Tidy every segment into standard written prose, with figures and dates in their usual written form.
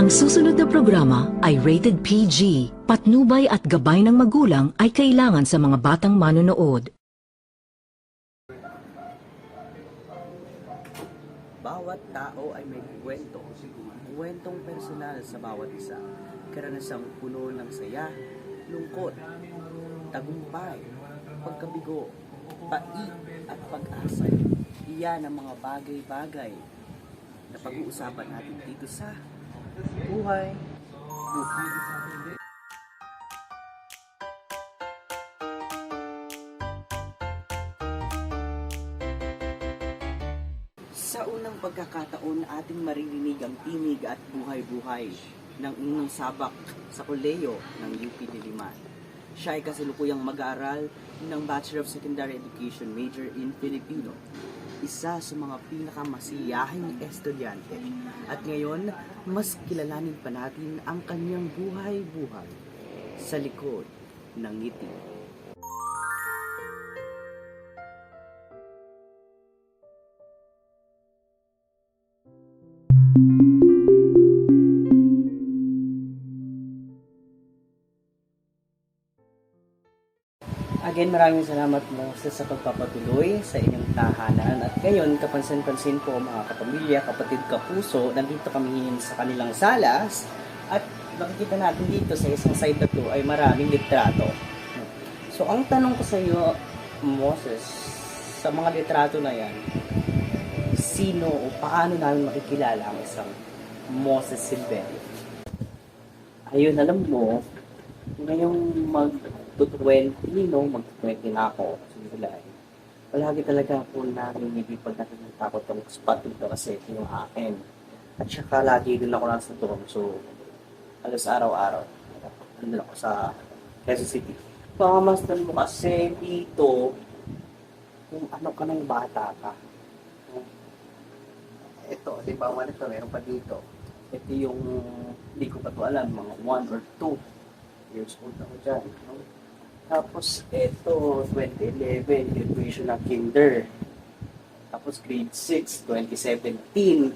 Ang susunod na programa ay rated PG. Patnubay at gabay ng magulang ay kailangan sa mga batang manonood. Bawat tao ay may kwento. Kwentong personal sa bawat isa. Karanasang puno ng saya, lungkot, tagumpay, pagkabigo, pait at pag-asa. Iyan ang mga bagay-bagay na pag-uusapan natin dito sa Buhay Buhay. Sa unang pagkakataon, ating maririnig ang tinig at buhay-buhay ng unang sabak sa koleyo ng UP Diliman. Siya ay kasalukuyang mag-aaral ng Bachelor of Secondary Education major in Filipino. Isa sa mga pinakamasiyahing estudyante. At ngayon, mas kilalanin pa natin ang kanyang buhay-buhay sa likod ng ngiti. Again, maraming salamat Moses sa pagpapatuloy sa inyong tahanan. At ngayon, kapansin-pansin po mga kapamilya, kapatid, kapuso, nandito kami sa kanilang salas. At makikita natin dito sa isang side na to ay maraming litrato. So, ang tanong ko sa iyo, Moses, sa mga litrato na yan, sino o paano namin makikilala ang isang Moses Silverio? Ayun, alam mo, ngayong mag-20, mag-20 na ako sa July. Palagi talaga ako nanginigipag na nakikita ko itong spot dito kasi ito yung akin. At saka lagi din ako nasa doon. So, alas araw-araw. Nandun ako sa Quezon City. Pakamasdan mo kasi dito, kung ano ka ng bata ka. Ito, di ba, ito, meron pa dito. Ito yung, hindi ko pa ito alam, mga 1 or 2 years old ako dyan. No? Tapos, ito, 2011, graduation ng kinder. Tapos, grade 6, 2017.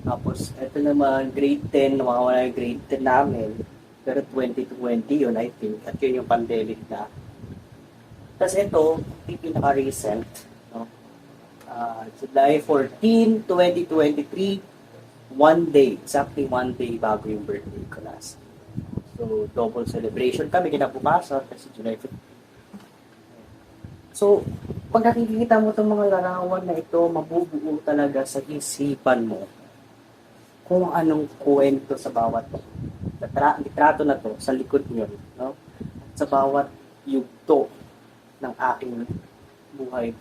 Tapos, ito naman, grade 10, nawawala yung grade 10 namin. Pero 2020 yun, I think. At yun yung pandemic na. Tapos, ito, yung pinaka-recent. No? July 14, 2023, one day, exactly one day bago yung birthday ko last. So, double celebration kami kinabukasan kasi July 15. So, pag nakikita mo itong mga larawan na ito, mabubuo talaga sa isipan mo kung anong kwento sa bawat litrato na to sa likod nyo, no? Sa bawat yugto ng aking buhay.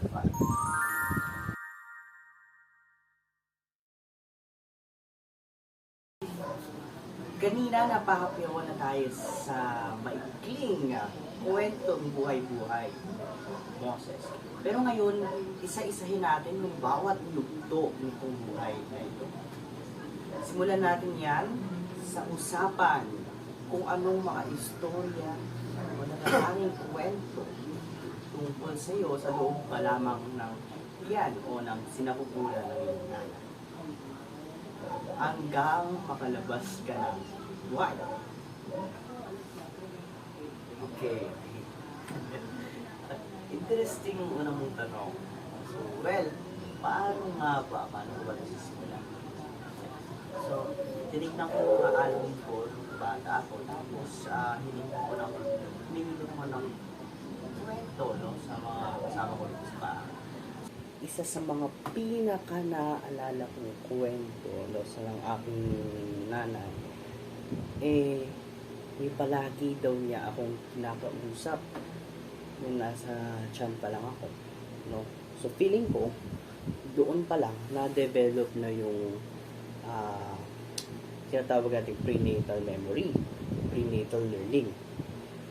Kanina napahapyawan na tayo sa maikling kwentong buhay-buhay, Moses. Pero ngayon, isa-isahin natin yung bawat yugto nitong buhay na ito. Simulan natin yan sa usapan kung anong mga istorya o nakakaanging kwento tungkol sa iyo sa loob pa lamang ng yan o ng sinapupunan ng iyong nanay. Hanggang makalabas ka ng buhay. Okay. Interesting yung unang mong tanong. So, well, paano ba nasisimula? So, tinignan ko ang album ko nung bata ako. Tapos, hiningi ko ng kwento, no, sa mga kasama ko sa bahay. Isa sa mga pinaka-naalala kong kwento sa ng aking nanay, may palagi daw niya akong kinakausap nung nasa tiyan pa lang ako. No? So, feeling ko, doon pa lang, na-develop na yung tinatawag natin prenatal memory, prenatal learning.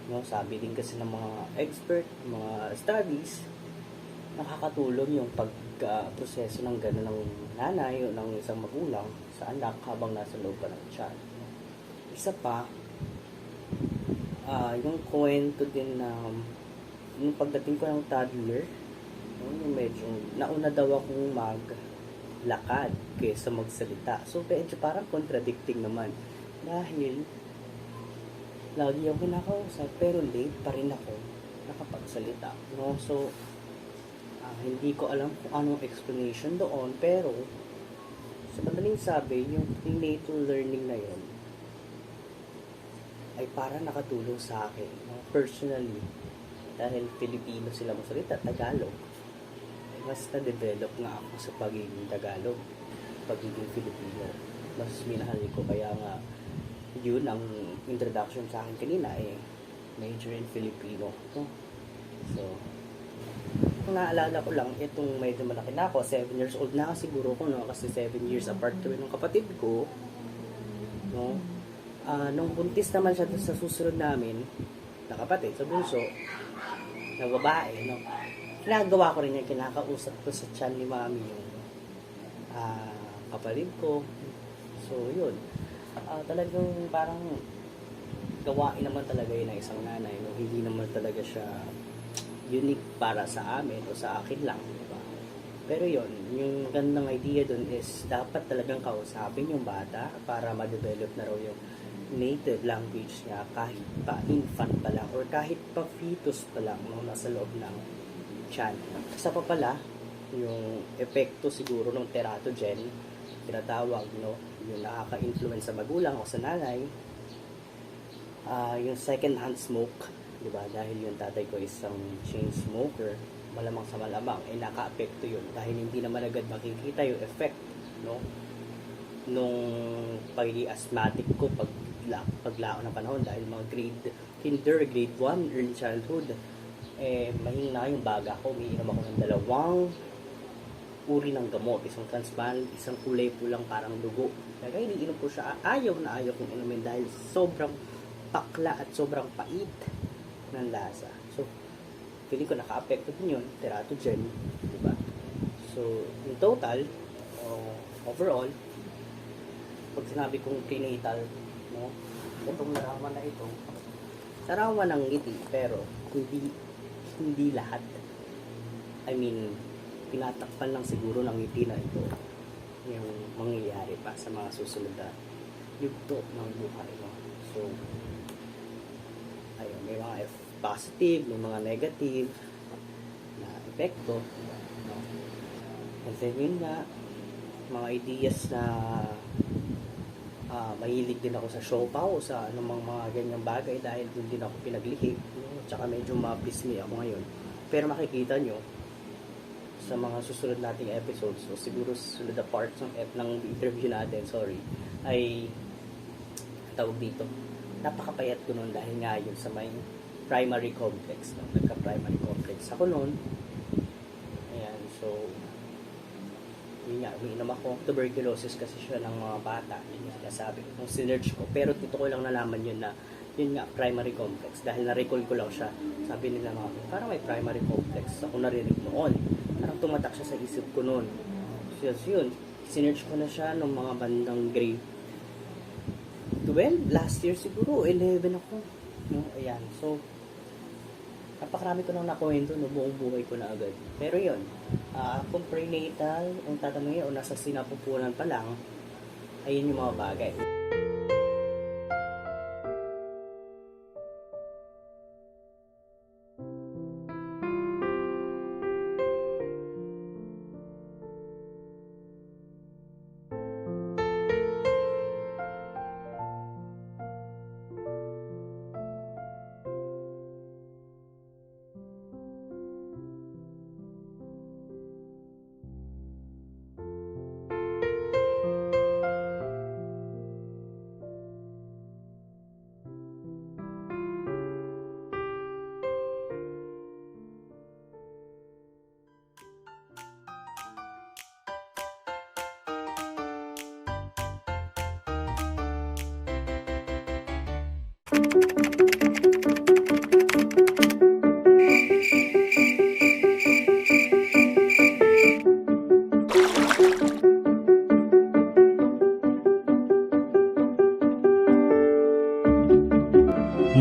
No? Sabi din kasi ng mga expert, mga studies, nakakatulong yung pagproseso ng gano'n ng nanay o ng isang magulang sa anak habang nasa loob pa ng tiyan. Isa pa, yung kwento din na yung pagdating ko ng toddler, yung medyo nauna daw akong maglakad kaysa magsalita. So, medyo parang contradicting naman. Dahil, lagi ako kinakausap, pero late pa rin ako nakapagsalita. No? So, hindi ko alam kung anong explanation doon, pero, sa madaling sabi, yung prenatal learning na yun, ay parang nakatulong sa akin, no? Personally, dahil Filipino sila magsalita, Tagalog, mas na-develop nga ako sa pagiging Tagalog, pagiging Filipino. Mas minahal ko, kaya nga, yun ang introduction sa akin kanina, major in Filipino. No? So, kung naalala ko lang, itong medyo malaki na ako, 7 years old na siguro ko, no? Kasi 7 years apart kami ng kapatid ko, no? Nung buntis naman siya sa susunod namin na kapatid, sa bunso, na babae, no? Ginagawa ko rin yung kinakausap ko sa tiyan ni mami yung kapatid ko. So, yun. Talagang parang gawain naman talaga yun ng isang nanay, no? Hindi naman talaga siya unique para sa amin o sa akin lang, diba? Pero yun, yung gandang idea dun is dapat talagang kausapin yung bata para ma-develop na raw yung native language niya kahit pa infant pa lang or kahit pa fetus pa lang, no, nasa loob ng tiyan. Isa pa pala, yung epekto siguro ng teratogen, tinatawag, no, yung nakaka-influence sa magulang o sa nanay, yung second hand smoke, diba? Dahil yung tatay ko isang chain smoker, malamang sa malamang, naka-apekto yun. Dahil hindi naman agad makikita yung effect, no? Nung pagiging asthmatic ko, paglaon ng panahon, dahil mga grade 1, early childhood, mahina yung baga ko. Umiinom ako ng 2 uri ng gamot, isang transparent, isang kulay pulang parang dugo. Kaya iniinom ko siya, ayaw kong inumin dahil sobrang pakla at sobrang pait ng lasa. So, feeling ko naka-apekto din yun, teratogen, diba? So, in total, overall, pag sinabi kong prenatal, no, itong larawan na ito, larawan ng ngiti, pero hindi lahat. I mean, pinatakpan lang siguro ng ngiti na ito yung mangyayari pa sa mga susunod na yugto ng buhay, no? So, ayun, may mga positive, may mga negative na epekto, no? And then yun nga, mga ideas na mahilig din ako sa siopaw o sa anumang mga ganyang bagay dahil dun din ako pinaglihi, no? Tsaka medyo mapismi ako ngayon, pero makikita nyo sa mga susunod nating episodes, so siguro susunod na parts ng interview natin, ay tawag dito, napakapayat ko nun dahil nga yun sa may primary complex, no? Nagka-primary complex ako nun. Ayan, so yun nga, umiinom ako. Tuberculosis kasi siya ng mga bata, yun yung sinasabi nung sinerch ko, pero dito ko lang nalaman yun na yun nga, primary complex, dahil na-recall ko lang siya. Sabi nila mga, parang may primary complex ako narinig noon, parang tumatak siya sa isip ko noon. So yun, sinerch ko na siya nung mga bandang grade 12, last year siguro, 11 ako, no? Ayan, so napakarami ko nang nakuwento, no, buong buhay ko na agad. Pero yun, kung prenatal, kung tatanungin o nasa sinapupunan pa lang, ayun yung mga bagay.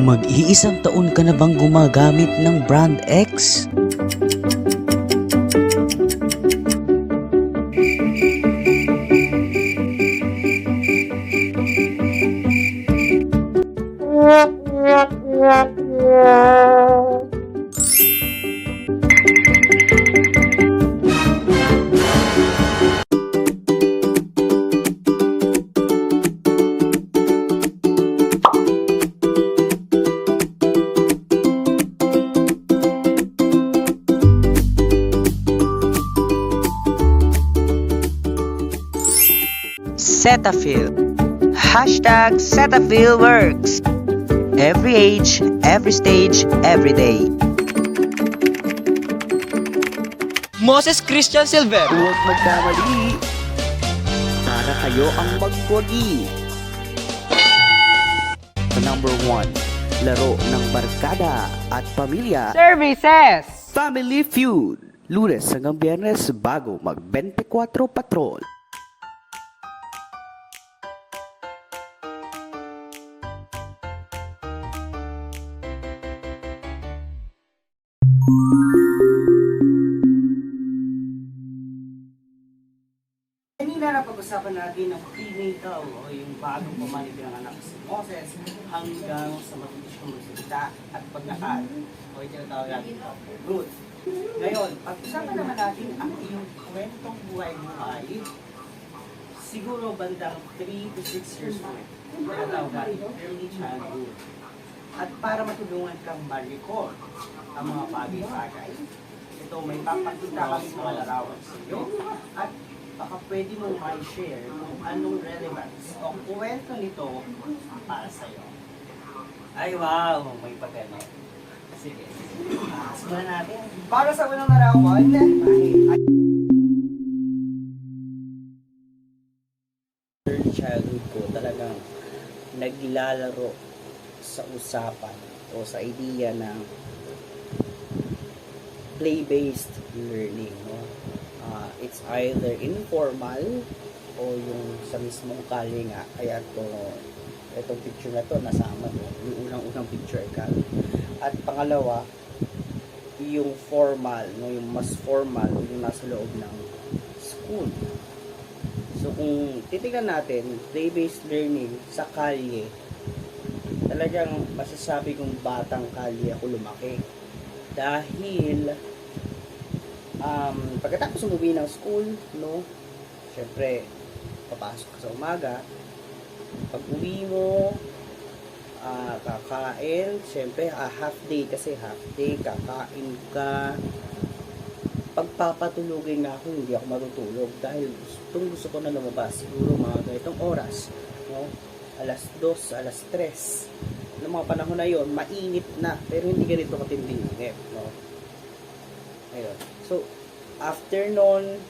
Mag-iisang taon ka na bang gumagamit ng Brand X? Cetaphil. Hashtag Cetaphil works. Every age, every stage, every day. Moses Christian Silver. Huwag magkamali. Para kayo ang magpogi. Number 1. Laro ng barkada at pamilya. Services. Family Feud. Lunes hanggang Biyernes bago mag 24 Patrol. Kanina na pag-usapan natin ang prenatal o yung bagong pumanig ng anak si Moses hanggang sa matulis kong magsalita at paglakad o yung tinatawag natin root. Ngayon, pag-usapan naman natin ang iyong kwentong buhay-buhay siguro bandang 3 to 6 years old. Tinatawag natin early childhood. At para matulungan kang ma-record ang mga bagay-bagay, ito may papakita kami mga larawan sa iyo at baka pwede mong ma-share kung anong relevance o kwento nito para sa iyo. Ay wow, may pagano. Sige. Simulan natin. Para sa unang larawan, early childhood ko talagang naglalaro sa usapan o sa idea ng play-based learning. No? It's either informal o yung sa mismong kali nga. Kaya itong picture na to nasama no? Yung unang picture ka. At pangalawa, yung formal, no? Yung mas formal, yung nasa loob ng school. So kung titignan natin, play-based learning sa kalye, talagang masasabi kong batang kalye ako lumaki. Dahil pagkatapos umuwi ng school, no, syempre papasok ka sa umaga, pag uwi mo, kakain, syempre half day kasi half day, kakain ka, pagpapatulogin na ako, hindi ako matutulog dahil gusto ko na lumabas siguro mga ganitong oras, no, alas 2, alas 3 ng mga panahon na yon, mainit na pero hindi ganito katinding init, no. Ayun. So, after nun,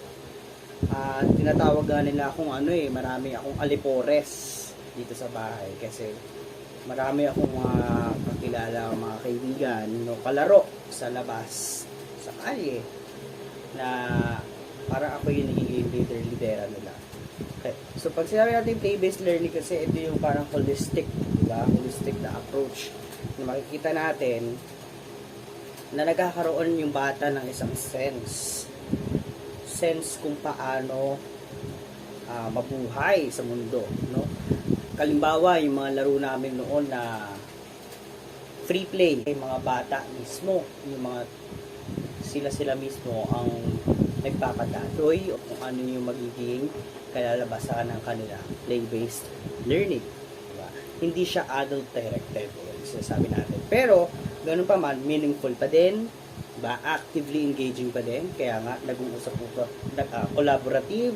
tinatawag nila akong marami akong alipores dito sa bahay kasi marami akong mga kakilala, mga kaibigan, no, kalaro sa labas, sa kalye, na para ako yung nagiging lidera nila. Okay. So, pag sinabi natin play-based learning kasi ito yung parang holistic, diba? Holistic na approach na makikita natin na nagkakaroon yung bata ng isang sense kung paano mabuhay sa mundo, no? Kalimbawa, yung mga laro namin noon na free play, yung mga bata mismo, yung mga sila mismo ang nagpapatatoy o kung ano yung magiging kalalabasan ng kanila play-based learning, diba? Hindi siya adult directed, yung sinasabi natin, pero ganun pa man, meaningful pa din, diba? Actively engaging pa din, kaya nga nag-uusap po collaborative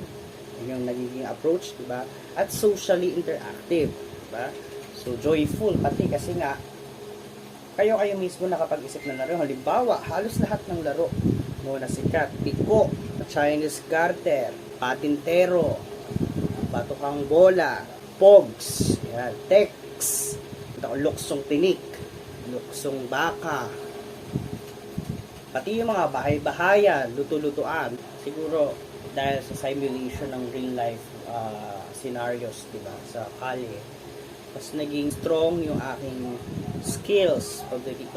yung nagiging approach, diba? At socially interactive, diba? So joyful pati kasi nga kayo mismo nakapag-isip ng laro. Halimbawa, halos lahat ng laro no, na sikat, piko, Chinese garter, patintero, batukang bola, pogs, yan, text, luksong tinik, luksong baka, pati yung mga bahay-bahayan, luto-lutuan, siguro dahil sa simulation ng real life scenarios, diba, sa kalye, mas naging strong yung aking skills pagdating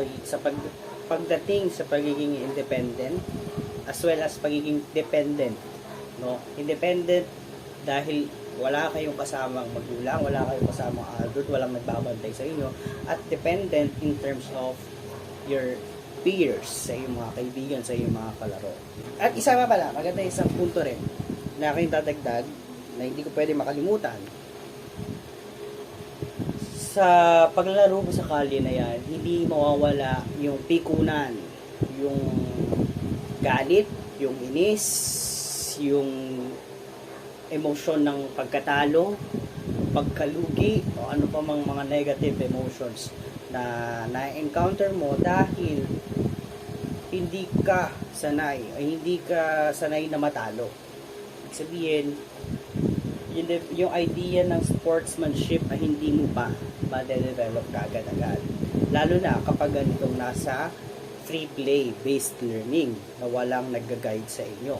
sa pagiging independent as well as pagiging dependent, no? Independent dahil wala kayong kasamang magulang, wala kayong kasamang adult, walang nagbabantay sa inyo, at dependent in terms of your peers, sa iyong mga kaibigan, sa iyong mga kalaro. At isa pa pala, maganda isang punto rin na aking dadagdag na hindi ko pwede makalimutan. Sa paglalaro mo sa kalye na yan, hindi mawawala yung pikunan, yung galit, yung inis, yung emosyon ng pagkatalo, pagkalugi, o ano pa mang mga negative emotions na na-encounter mo dahil hindi ka sanay, ay hindi ka sanay na matalo. Ibig sabihin, yung idea ng sportsmanship ay hindi mo pa ma-develop agad-agad. Lalo na kapag ganitong nasa free play based learning na walang nag-guide sa inyo.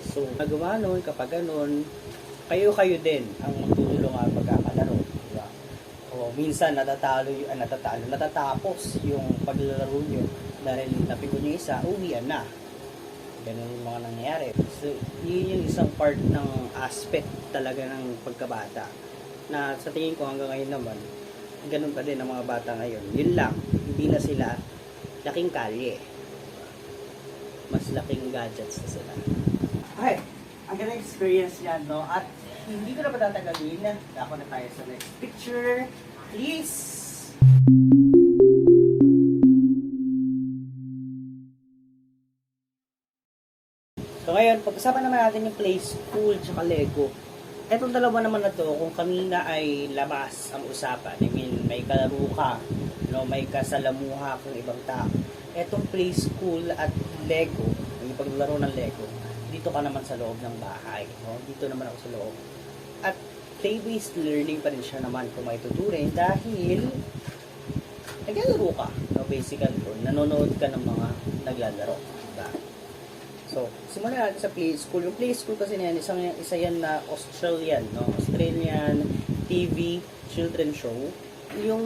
So, nagawa nun, kapag ganun, kayo din ang magtutulungan pagkakalaro. Diba? O minsan natatapos yung paglalaro nyo dahil napikon yung isa, uwian na. Ganun yung mga nangyayari. So, yun yung isang part ng aspect talaga ng pagkabata. Na sa tingin ko hanggang ngayon naman, ganun pa din ang mga bata ngayon. Yun lang, hindi na sila laking kalye. Mas laking gadgets na sila. Okay, ang ganda experience yan, no? At hindi ko na patatagalin. Ako na tayo sa next picture. Please! So ngayon, pag-usapan naman natin yung play school tsaka Lego. Etong dalawa naman na to, kung kanina ay labas ang usapan, I mean, may kalaro ka, no, may kasalamuha kang ibang tao. Etong play school at Lego, yung paglaro ng Lego, dito ka naman sa loob ng bahay, no? Dito naman ako sa loob. At play-based learning pa rin siya naman kung may tuturin dahil naglalaro ka, no? Basically, nanonood ka ng mga naglalaro, diba? So, simulan natin sa play school. Yung play school kasi na yan, isa yan na Australian, no? Australian TV children show. Yung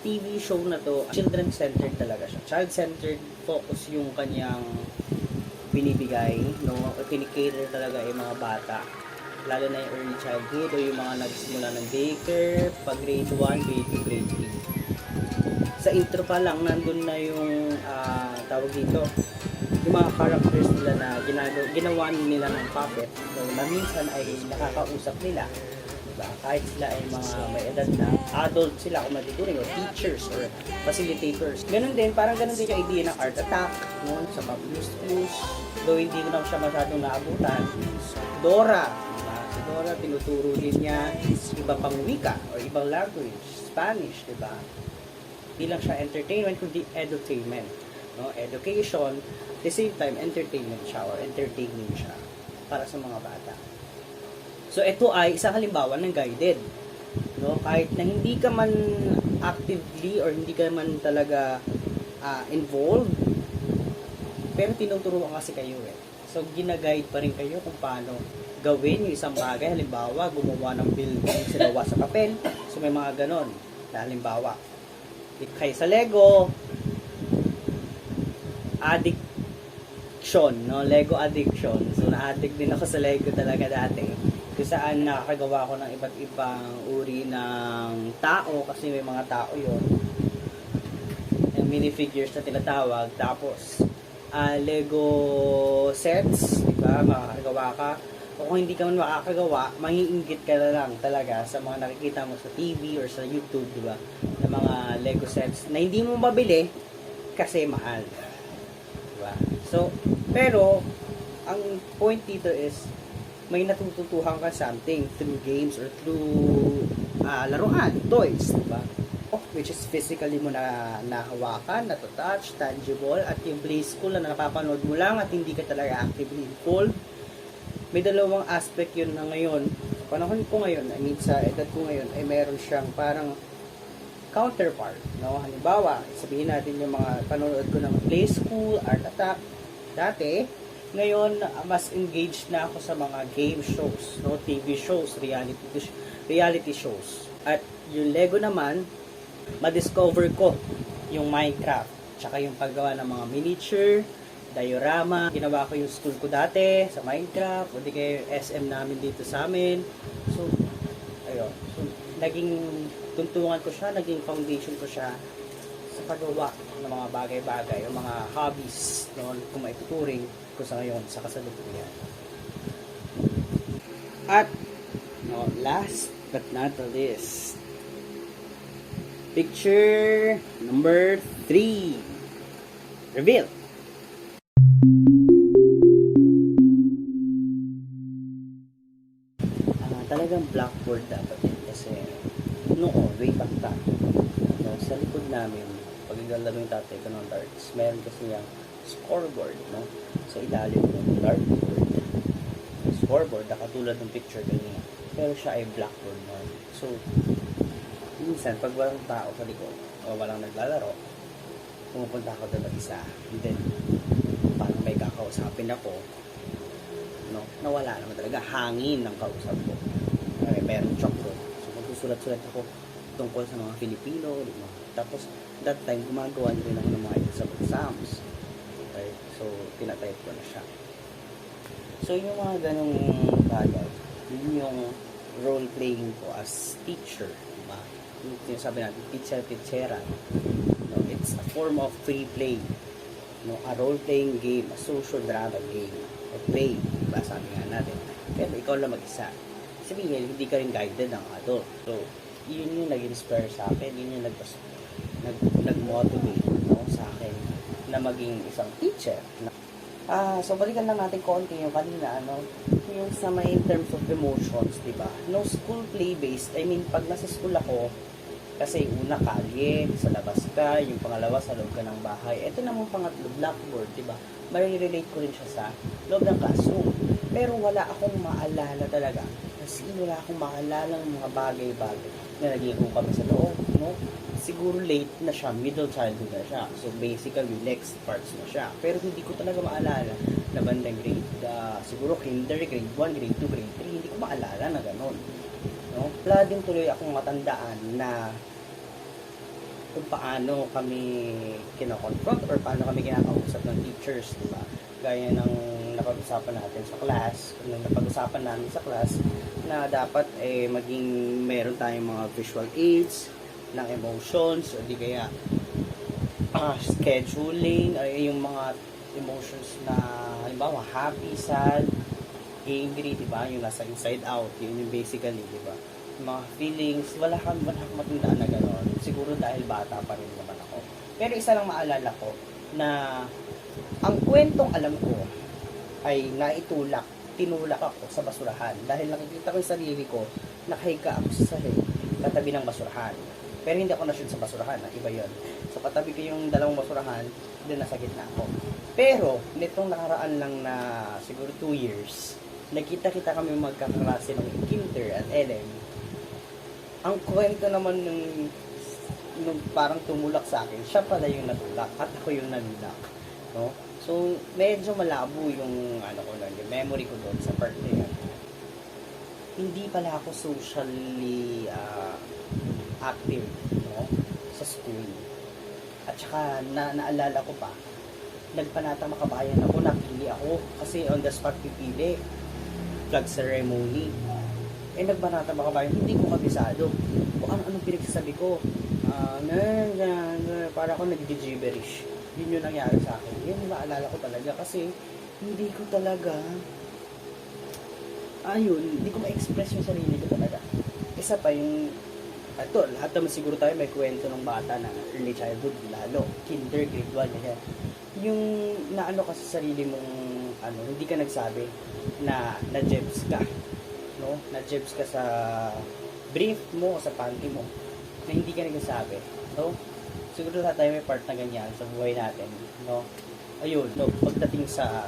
TV show na to, children-centered talaga siya. Child-centered focus yung kanyang binibigay, no? O kinikater talaga yung mga bata. Lalo na yung early childhood o yung mga nagsimula ng daycare, pag grade 1, grade 2, grade 3. Sa intro pa lang, nandun na yung tawag dito, yung mga characters nila na ginawa nila ng puppet. So, na minsan ay nakakausap nila. Diba? Kahit sila ay mga may edad na, adult sila kung matuturing, o teachers or facilitators. Ganun din, parang ganun din yung idea ng Art Attack, no? Sa Fabulous Clues. Though hindi ko na siya masyadong naabutan. Dora, diba? Si Dora, tinuturo din niya iba pang wika or ibang language, Spanish, diba? Hindi lang siya entertainment, kundi edutainment. No? Education, at the same time, entertainment siya or entertaining siya para sa mga bata. So, ito ay isang halimbawa ng guided. No? Kahit na hindi ka man actively or hindi ka man talaga involved, pero tinuturuan kasi kayo eh. So, ginaguide pa rin kayo kung paano gawin yung isang bagay. Halimbawa, gumawa ng building, sinawa sa papel. So, may mga ganon na halimbawa. Kaya sa Lego, addiction, no? Lego addiction. So, na-addict din ako sa Lego talaga dati. Kung saan nakakagawa ko ng iba't ibang uri ng tao kasi may mga tao yon, yung minifigures na tinatawag. Tapos Lego sets, diba? Makakagawa ka. O kung hindi ka man makakagawa, mangiinggit ka na lang talaga sa mga nakikita mo sa TV or sa YouTube, diba? Na mga Lego sets na hindi mo mabili kasi mahal, diba? So, pero ang point dito is may natututuhan ka something through games or through laruan, toys, diba? Which is physically mo na nahawakan, natotouch, tangible, at yung play school na napapanood mo lang at hindi ka talaga actively involved. May dalawang aspect yun na ngayon. Panahon ko ngayon, I mean sa edad ko ngayon, ay meron siyang parang counterpart, no? Halimbawa, sabihin natin yung mga panonood ko ng play school, Art Attack, dati, ngayon, mas engaged na ako sa mga game shows, no? TV shows, reality shows. At yung Lego naman, ma-discover ko yung Minecraft, tsaka yung paggawa ng mga miniature, diorama. Ginawa ko yung school ko dati sa Minecraft, o di kayo SM namin dito sa amin. So, ayun. So, naging tuntungan ko siya, naging foundation ko siya sa paggawa ng mga bagay-bagay, yung mga hobbies, no? Kung maituturing ko sa ngayon, sa kasalukuyan. At, no, last but not the least, picture number 3. Reveal. blackboard dapat yun kasi noon, way back then, no, sa likod namin, pag ilalaro yung tatay ko ng darts, meron kasi yung scoreboard, no? Sa ilalim ng dartboard. Yung scoreboard, nakatulad ng picture kanina. Pero siya ay blackboard no? So, minsan, pag walang tao sa likod, o walang naglalaro, pumupunta ako doon mag-isa. And then, parang may kakausapin ako, no? Nawala naman talaga. Hangin ng kausap ko. Okay, meron chalkboard. So, magsusulat-sulat ako tungkol sa mga Filipino, di ba? Tapos, that time, gumagawa rin ako ng mga exams. Okay? So, tinatype ko na siya. So, yung mga ganong bagay, yun yung role-playing ko as teacher, di ba? Yung sabi natin, teacher-teachera. No? It's a form of free play. No? A role-playing game, a social drama game. A play, di ba? Sabi nga natin. Pero ikaw lang mag-isa. Sabihin, hindi ka rin guided ng adult. So, yun yung nag-inspire sa akin. Yun yung nag-motivate, no, sa akin na maging isang teacher. So balikan lang natin konti yung kanina, ano, yung sa may in terms of emotions, di ba? No, school play-based. I mean, pag nasa school ako, kasi una kalye, sa labas ka, yung pangalawa sa loob ka ng bahay. Ito namang pangatlo, blackboard, di ba? May-relate ko rin siya sa loob ng classroom. Pero wala akong maalala talaga. Kasi wala akong maalala ng mga bagay-bagay na naging kami sa loob, no? Siguro late na siya, middle childhood na siya. So basically, next parts na siya. Pero hindi ko talaga maalala na bandang grade, siguro kinder, grade 1, grade 2, grade 3, hindi ko maalala na gano'n. No? Wala din tuloy akong matandaan na kung paano kami kinakonfront or paano kami kinakausap ng teachers, di ba? Gaya ng napag-usapan natin sa class, nung napag-usapan namin sa class, na dapat maging meron tayong mga visual aids ng emotions o di kaya scheduling ay yung mga emotions na halimbawa happy, sad, angry, di ba? Yung nasa inside out, yun yung basically, di ba? Yung mga feelings, wala kang matandaan na gano'n. Siguro dahil bata pa rin naman ako. Pero isa lang maalala ko na ang kwentong alam ko ay tinulak ako sa basurahan dahil nakikita ko yung sarili ko, nakahiga ako sa sahig katabi ng basurahan. Pero hindi ako na-shoot sa basurahan, iba yun. So katabi ko yung dalawang basurahan, doon nasa gitna ako. Pero, nitong nakaraan lang na siguro 2 years, nakita-kita kami magkaklase ng kinder at LM. Ang kwento naman nung parang tumulak sa akin, siya pala yung natulak at ako yung nanulak. No? So, medyo malabo yung yung memory ko doon sa part na yun. Hindi pala ako socially active, no, sa school. At saka naalala ko pa, nagpanata makabayan ako, napili ako kasi on the spot pipili, flag ceremony. Nagpanata makabayan, hindi ko kabisado kung anong pinagsasabi ko. Para ako nag-gibberish. Yun yung nangyari sa akin. Yun yung maalala ko talaga kasi hindi ko talaga hindi ko ma-express yung sarili ko talaga. Isa pa yung lahat naman siguro tayo may kwento ng bata na early childhood, lalo kinder, grade 1, ganyan. Yung naano ka sa sarili mong hindi ka nagsabi na na-jebs ka, no? Na-jebs ka sa brief mo o sa panty mo na hindi ka nagsasabi, no? Siguro lahat tayo may part na ganyan sa buhay natin, no? Ayun, no, pagdating sa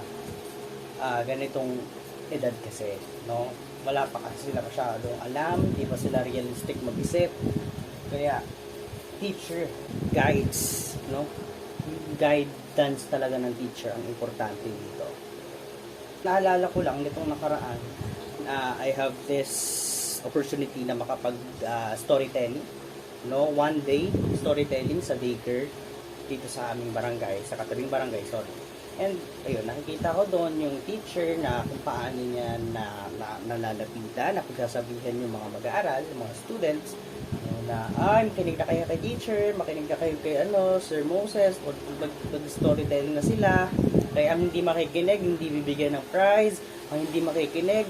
ganitong edad kasi, no? Wala pa kasi sila masyadong alam, di ba sila realistic mag-isip. Kaya, teacher guides, no? Guidance talaga ng teacher ang importante dito. Naalala ko lang nitong nakaraan, I have this opportunity na makapag storytelling, no? One day, storytelling sa daycare dito sa aming barangay, sa katabing barangay, sorry. And, ayun, nakikita ko doon yung teacher na kung paano niya nalalapitan, na pagsasabihan yung mga mag-aaral, yung mga students, na, makinig na kayo kay teacher, makinig na kayo kay, Sir Moses, o mag-storytelling na sila. Kaya ang hindi makikinig, hindi bibigyan ng prize. Ang hindi makikinig,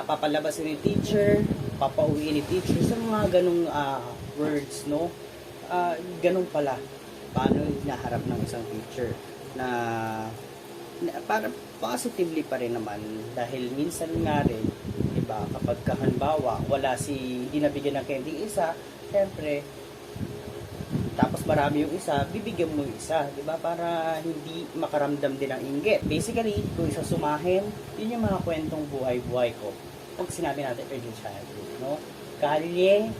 papalabasin ni teacher, papauwiin ni teacher. So, mga ganong words, no? Ganun pala, paano hinaharap ng isang teacher na para positively pa rin naman dahil minsan nga rin, di ba? Kapag halimbawa, hindi nabigyan ng candy isa, syempre, tapos marami yung isa, bibigyan mo yung isa, di ba? Para hindi makaramdam din ng inggit. Basically, kung isa sumahin, yun yung mga kwentong buhay-buhay ko. Pag sinabi natin early childhood, no? Kalye,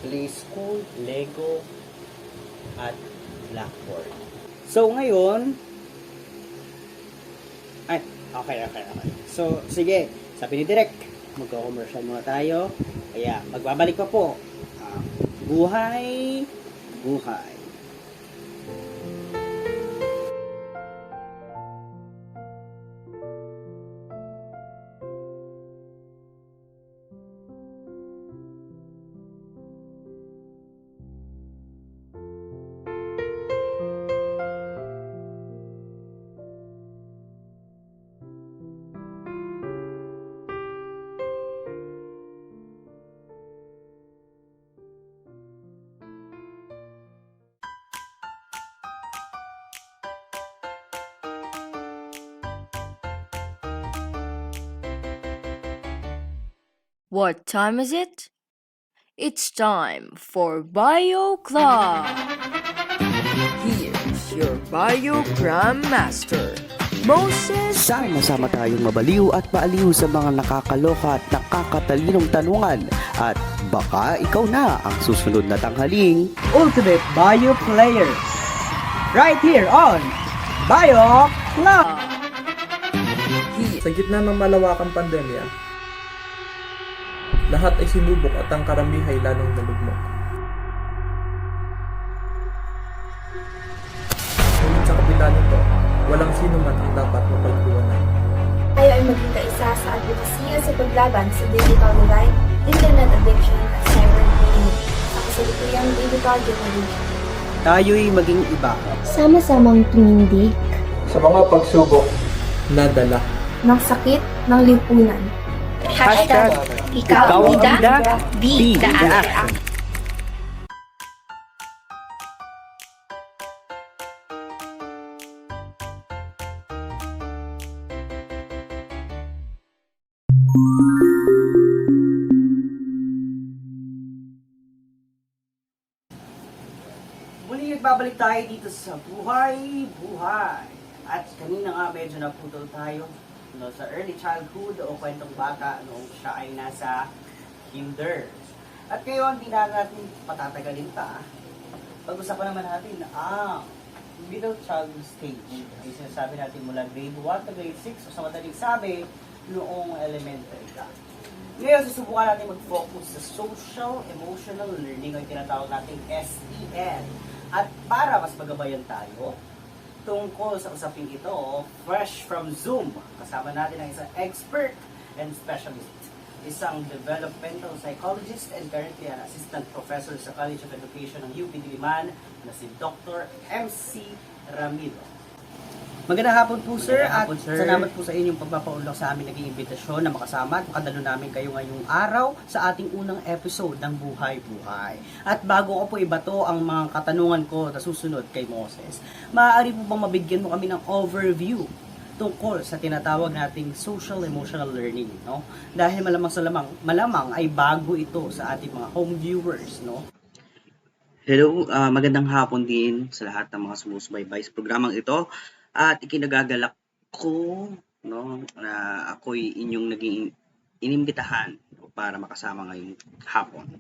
play school, Lego, at blackboard. So, ngayon, okay. So, sige, sabi ni Direk, magko-commercial muna tayo. Kaya, magbabalik pa po. Buhay. What time is it? It's time for Bio Club. Here's your Bio Grandmaster, Moses. Sama-sama tayong mabaliw at maaliw sa mga nakakaloka at nakakatalinong tanungan. At baka ikaw na ang susunod na tanghaling Ultimate Bio Players. Right here on Bio Club! Sa gitna ng malawakang pandemya, lahat ay sinubok at ang karamihan ay lalong nalugmok. Ngunit sa kabila nito, walang sino man ang dapat mapagkuwanan. Tayo ay maging kaisa sa advocacy at sa paglaban sa digital divide, internet addiction at cyberbullying sa kasalukuyang digital generation. Tayo'y maging iba. Sama-samang tumindik Sa mga pagsubok na dala. ng sakit ng lipunan. Hashtag Ikaw ang bida, be the action. Muli nagbabalik tayo dito sa Buhay. At kanina nga medyo naputol tayo sa early childhood o kwentong bata noong siya ay nasa kinder. At ngayon, hindi na natin patatagalin pa. Pag-usapan naman natin ang middle childhood stage. Yung sinasabi natin mula grade 1 to grade 6 o sa madaling sabi, noong elementary ka. Ngayon, susubukan natin mag-focus sa social emotional learning o yung tinatawag natin SEL. At para mas magabayan tayo, tungkol sa usaping ito, fresh from Zoom, kasama natin ang isang expert and specialist, isang developmental psychologist and currently an assistant professor sa College of Education ng UP Diliman na si Dr. MC Ramiro. Magandang hapon po, sir. Salamat po sa inyong pagpapaunlak sa amin naging imbitasyon na makasama at makadalo namin kayo ngayong araw sa ating unang episode ng Buhay. At bago ko po ibato ang mga katanungan ko na susunod kay Moses, maaari po bang mabigyan mo kami ng overview tungkol sa tinatawag nating social emotional learning, no? Dahil malamang ay bago ito sa ating mga home viewers, no? Hello, magandang hapon din sa lahat ng mga sumusubaybay sa programang ito. At ikinagagalak ko, no, na ako'y inyong naging inimbitahan para makasama ngayong hapon.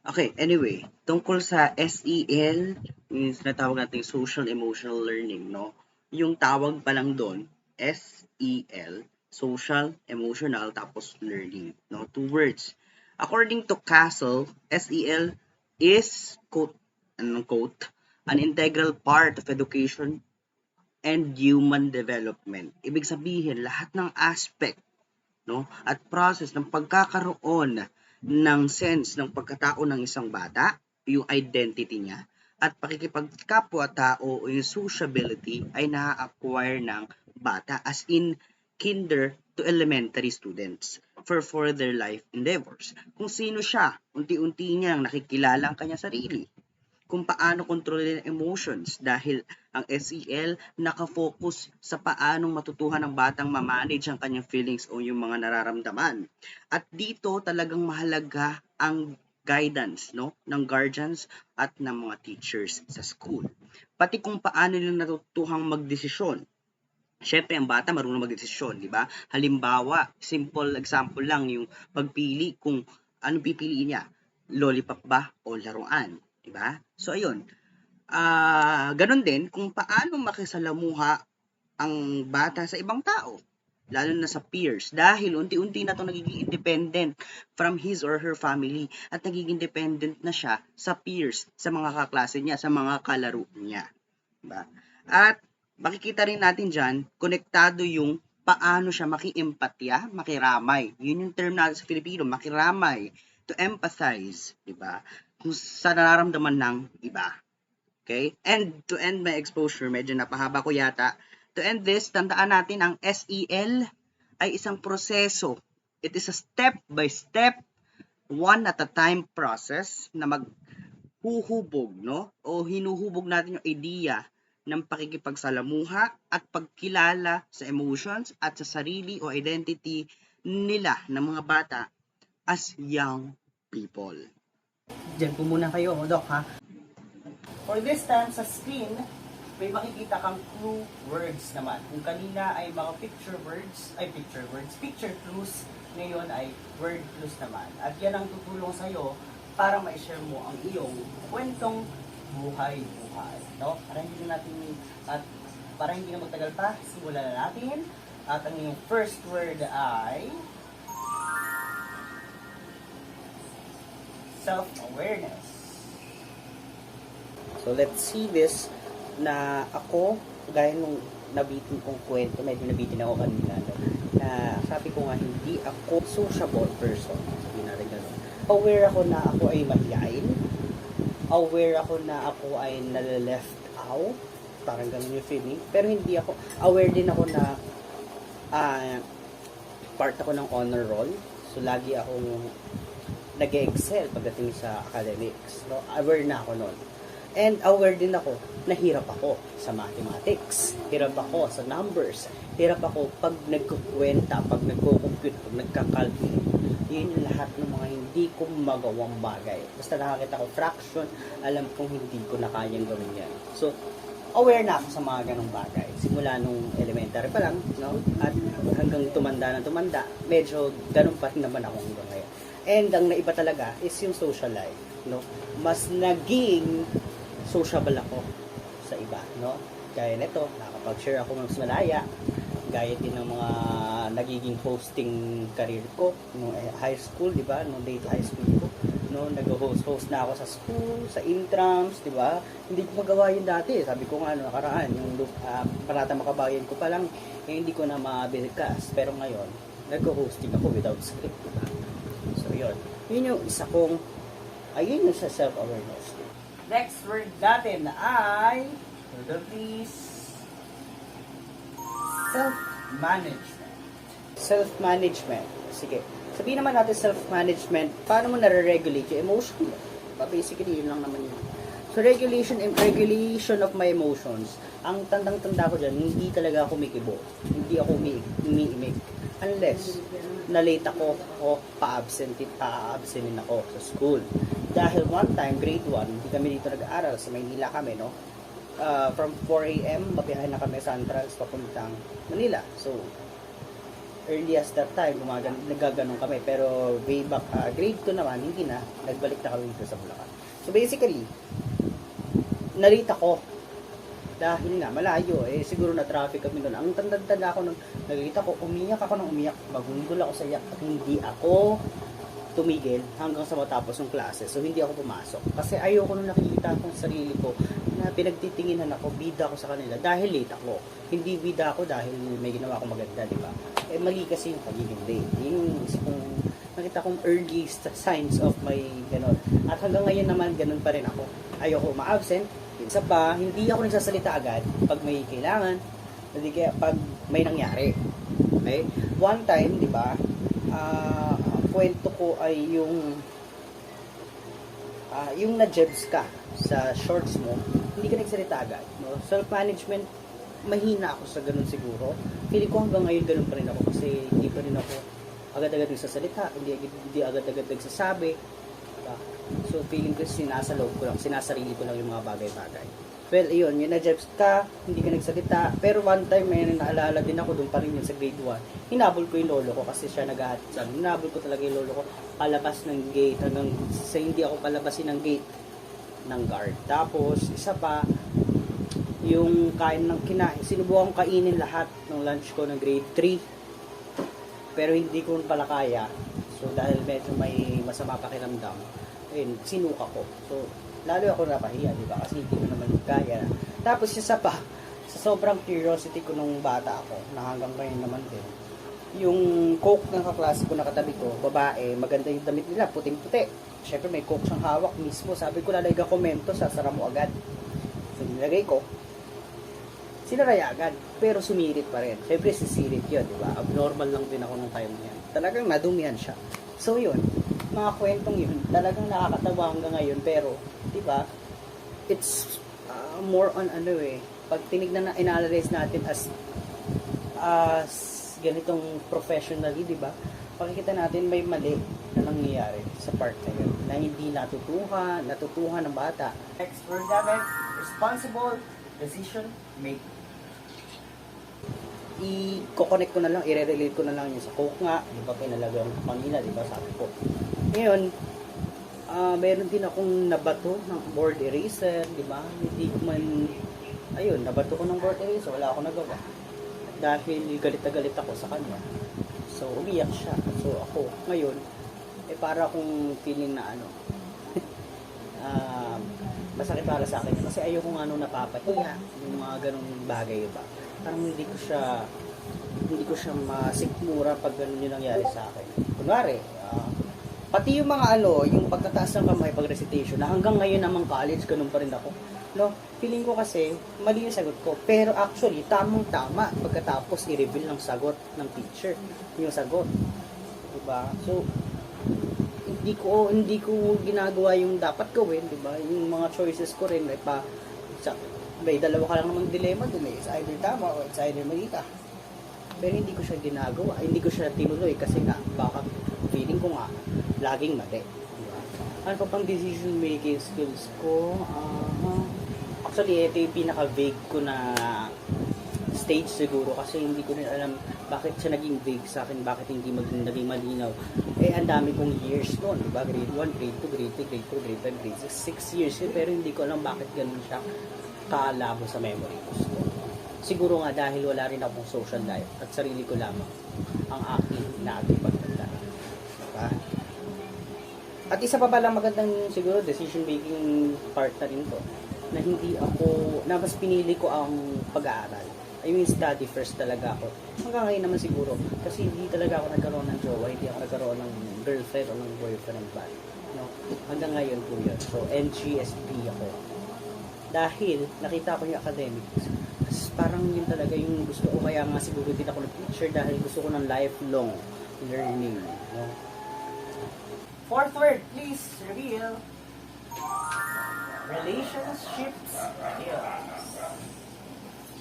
Okay, anyway, tungkol sa SEL, yung sinatawag natin social emotional learning, no? Yung tawag pa lang doon, SEL, social emotional tapos learning, no? 2 words. According to Castle, SEL is quote, an integral part of education and human development. Ibig sabihin, lahat ng aspect, no, at process ng pagkakaroon ng sense ng pagkatao ng isang bata, yung identity niya, at pakikipagkapwa-tao o yung sociability ay na-acquire ng bata as in kinder to elementary students for further life endeavors. Kung sino siya, unti-unti niyang nakikilala ang kanyang sarili. kung paano kontrolin ang emotions dahil ang SEL nakafocus sa paanong matutuhan ng batang ma-manage ang kanyang feelings o yung mga nararamdaman. At dito talagang mahalaga ang guidance ng guardians at ng mga teachers sa school. Pati kung paano nila natutuhang magdesisyon. Siyempre, ang bata marunong magdesisyon, di ba? Halimbawa, simple example lang yung pagpili kung ano pipiliin niya, lollipop ba o laruan, di ba? So, ayun. Ganon din kung paano makisalamuha ang bata sa ibang tao, lalo na sa peers, dahil unti-unti na ito nagiging independent from his or her family at nagiging dependent na siya sa peers, sa mga kaklase niya, sa mga kalaro niya. Diba? At makikita rin natin dyan, konektado yung paano siya maki-empatya, makiramay. Yun yung term natin sa Filipino, makiramay, to empathize, diba? Kung sa nararamdaman ng iba. Okay? And to end my exposure, medyo napahaba ko yata. To end this, tandaan natin ang SEL ay isang proseso. It is a step-by-step, one-at-a-time process na maghuhubog, o hinuhubog natin yung idea ng pakikipagsalamuha at pagkilala sa emotions at sa sarili o identity nila ng mga bata as young people. Diyan po muna kayo, Doc, ha? For this time, sa screen, may makikita kang clue words naman. Kung kanina ay mga picture clues, ngayon ay word clues naman. At yan ang tutulong sa'yo para ma-share mo ang iyong kwentong buhay-buhay. No? Para hindi na magtagal pa, simulan na natin. At ang iyong first word ay self-awareness. So, let's see this na ako, gaya nung nabitin kong kwento, medyo nabitin ako kanina, na sabi ko nga, hindi ako sociable person. Sabi natin gano'n. Aware ako na ako ay mahiyain. Aware ako na ako ay nalileft out. Parang gano'n yung feeling. Pero hindi ako, aware din ako na part ako ng honor roll. So, lagi akong nag-excel pagdating sa academics. No? Aware na ako noon. And aware din ako na hirap ako sa mathematics. Hirap ako sa numbers. Hirap ako pag nagkukwenta, pag nagko-compute, pag nagka-calculate. Yun yung lahat ng mga hindi ko magawang bagay. Basta nakakita ko fraction, alam kong hindi ko na kayang gawin yan. So, aware na ako sa mga ganong bagay. Simula nung elementary pa lang, no? At hanggang tumanda, medyo ganun pa rin naman ako hanggang ngayon. And ang naiba talaga is yung social life, no? Mas naging sociable ako sa iba, no? Gaya nito, nakapag-share ako ng mas malaya. Gaya din ng mga nagiging hosting career ko nung high school, di ba? Nung late high school ko, no? Nag-host na ako sa school, sa intrams, di ba? Hindi ko magawa yun dati. Sabi ko nga, nakaraan, yung Panata Makabayan ko pa lang, hindi ko na mabilikas. Pero ngayon, nag-hosting ako without script, di ba? So, yun. Yun yung isa kong, ayun yung sa self-awareness. Next word natin ay, please, self-management. Self-management. Sige. Sabihin naman natin self-management, paano mo nare-regulate yung emotion mo? Basically, yun lang naman yun. So, regulation of my emotions. Ang tandang-tanda ko dyan, hindi talaga ako umikibo. Hindi ako umiimik. Unless, na-late ako o pa-absentin ako sa school. Dahil one time, grade 1, hindi kami dito nag-aaral. Sa Maynila kami, no? From 4 a.m., mabiyahe na kami sa Antrals papuntang Manila. So, early as that time, nagaganon kami. Pero way back, grade 2 naman, hindi na. Nagbalik na kami dito sa Bulacan. So, basically, nalate ako. Dahil nga, malayo. Siguro na traffic kami doon. Ang tanda-tanda ako nung nalate ako, umiyak ako ng umiyak. Magunggol ako sa iyak at hindi ako tumigil hanggang sa matapos ng klase. So, hindi ako pumasok. Kasi ayoko nung nakikita akong sarili ko na pinagtitinginan ako, bida ako sa kanila dahil late ako. Hindi bida ako dahil may ginawa akong maganda, di ba? Mali kasi yung pagiging late. Yung nakita kong early signs of my ganon. At hanggang ngayon naman, ganon pa rin ako. Ayoko ma-absent. Isa pa, hindi ako nagsasalita agad pag may kailangan, hindi kaya pag may nangyari. Okay? One time, di ba, ang kwento ko ay yung yung na-jebs ka sa shorts mo, hindi ka nagsalita agad. No? Self-management, mahina ako sa ganun siguro. Feeling ko hanggang ngayon ganun pa rin ako kasi hindi pa rin ako agad-agad nagsasalita, hindi agad-agad nagsasabi. Diba? So feeling ko sinasaloob ko lang, sinasarili ko lang yung mga bagay-bagay. Well, ayun, yun na-jebs ka, hindi ka nagsalita. Pero one time, may naalala din ako doon pa rin yun sa grade 1. Hinabol ko yung lolo ko kasi siya naghahatid sa amin. Hinabol ko talaga yung lolo ko palabas ng gate hanggang sa hindi ako palabasin ng gate ng guard. Tapos, isa pa, yung kain ng kinain. Sinubukan kong kainin lahat ng lunch ko ng grade 3. Pero hindi ko pala kaya. So, dahil medyo may masama pakiramdam, ayun, sinuka ko. So, lalo ako napahiya, di ba? Kasi hindi ko naman kaya. Tapos isa pa, sa sobrang curiosity ko nung bata ako, na hanggang ngayon naman din, yung coke ng kaklase ko na katabi ko, babae, maganda yung damit nila, puting-puti. Siyempre may coke siyang hawak mismo. Sabi ko, lalagay ka komento, sasara mo agad. So, nilagay ko. Sinaraya agad, pero sumirit pa rin. Siyempre, sisirit yun, di ba? Abnormal lang din ako nung time na yan. Talagang nadumihan siya. So, yun. Mga kwentong yun, talagang nakakatawa hanggang ngayon, pero, di ba, it's more on ano pag tinignan na analyze natin as ganitong professionally, di ba, pakikita natin may mali na nangyayari sa part na yun, na hindi natutuhan ng bata. Next word namin, responsible decision making. I-connect ko na lang, i-relate ko na lang yun sa coke nga, di ba, pinalagyan ko kanina, di ba, sabi ko. Ngayon, meron din akong nabato ng board eraser, di ba? Hindi ko man, ayun, nabato ko ng board eraser, wala akong nagawa. Dahil galit na galit ako sa kanya. So, umiyak siya. So, ako, ngayon, para akong feeling na masakit para sa akin. Kasi ayoko nga napapahiya, yung mga ganong bagay, ba? Parang hindi ko siya masikmura pag ganun yung nangyari sa akin. Kunwari, pati yung mga yung pagkataas ng kamay pag recitation, na hanggang ngayon namang college, ganun pa rin ako. No, feeling ko kasi, mali yung sagot ko. Pero actually, tamang-tama pagkatapos i-reveal ng sagot ng teacher, yung sagot. Diba? So, hindi ko ginagawa yung dapat gawin, diba? Yung mga choices ko rin, may dalawa ka lang namang dilema dun it's either tama o it's either mali ka. Pero hindi ko siya ginagawa, hindi ko siya tinuloy kasi nga, baka feeling ko nga, laging mali. Diba? Ano pa pang decision making skills ko? Actually, ito yung pinaka-vague ko na stage siguro kasi hindi ko rin alam bakit siya naging vague sa akin, bakit hindi naging malinaw. Ang dami kong years noon, diba? Grade 1, grade 2, grade 3, grade 4, grade 5, grade 6, 6 years yun, pero hindi ko alam bakit ganun siya kalabo sa memory ko. Siguro nga dahil wala rin akong social life at sarili ko lamang ang aking pagtanda. Diba? At isa pa palang magandang siguro decision making part na rin to, na mas pinili ko ang pag-aaral. I mean, study first talaga ako. Hanggang ngayon naman siguro, kasi hindi talaga ako nagkaroon ng jowa, hindi ako nagkaroon ng girlfriend o ng boyfriend ba. No? Hanggang ngayon po yun. So, NGSP ako. Dahil nakita ko yung academics, parang yun talaga yung gusto ko, kaya nga siguro din ako nag-teacher dahil gusto ko ng lifelong learning. No? Fourth word, please reveal. Relationships skills.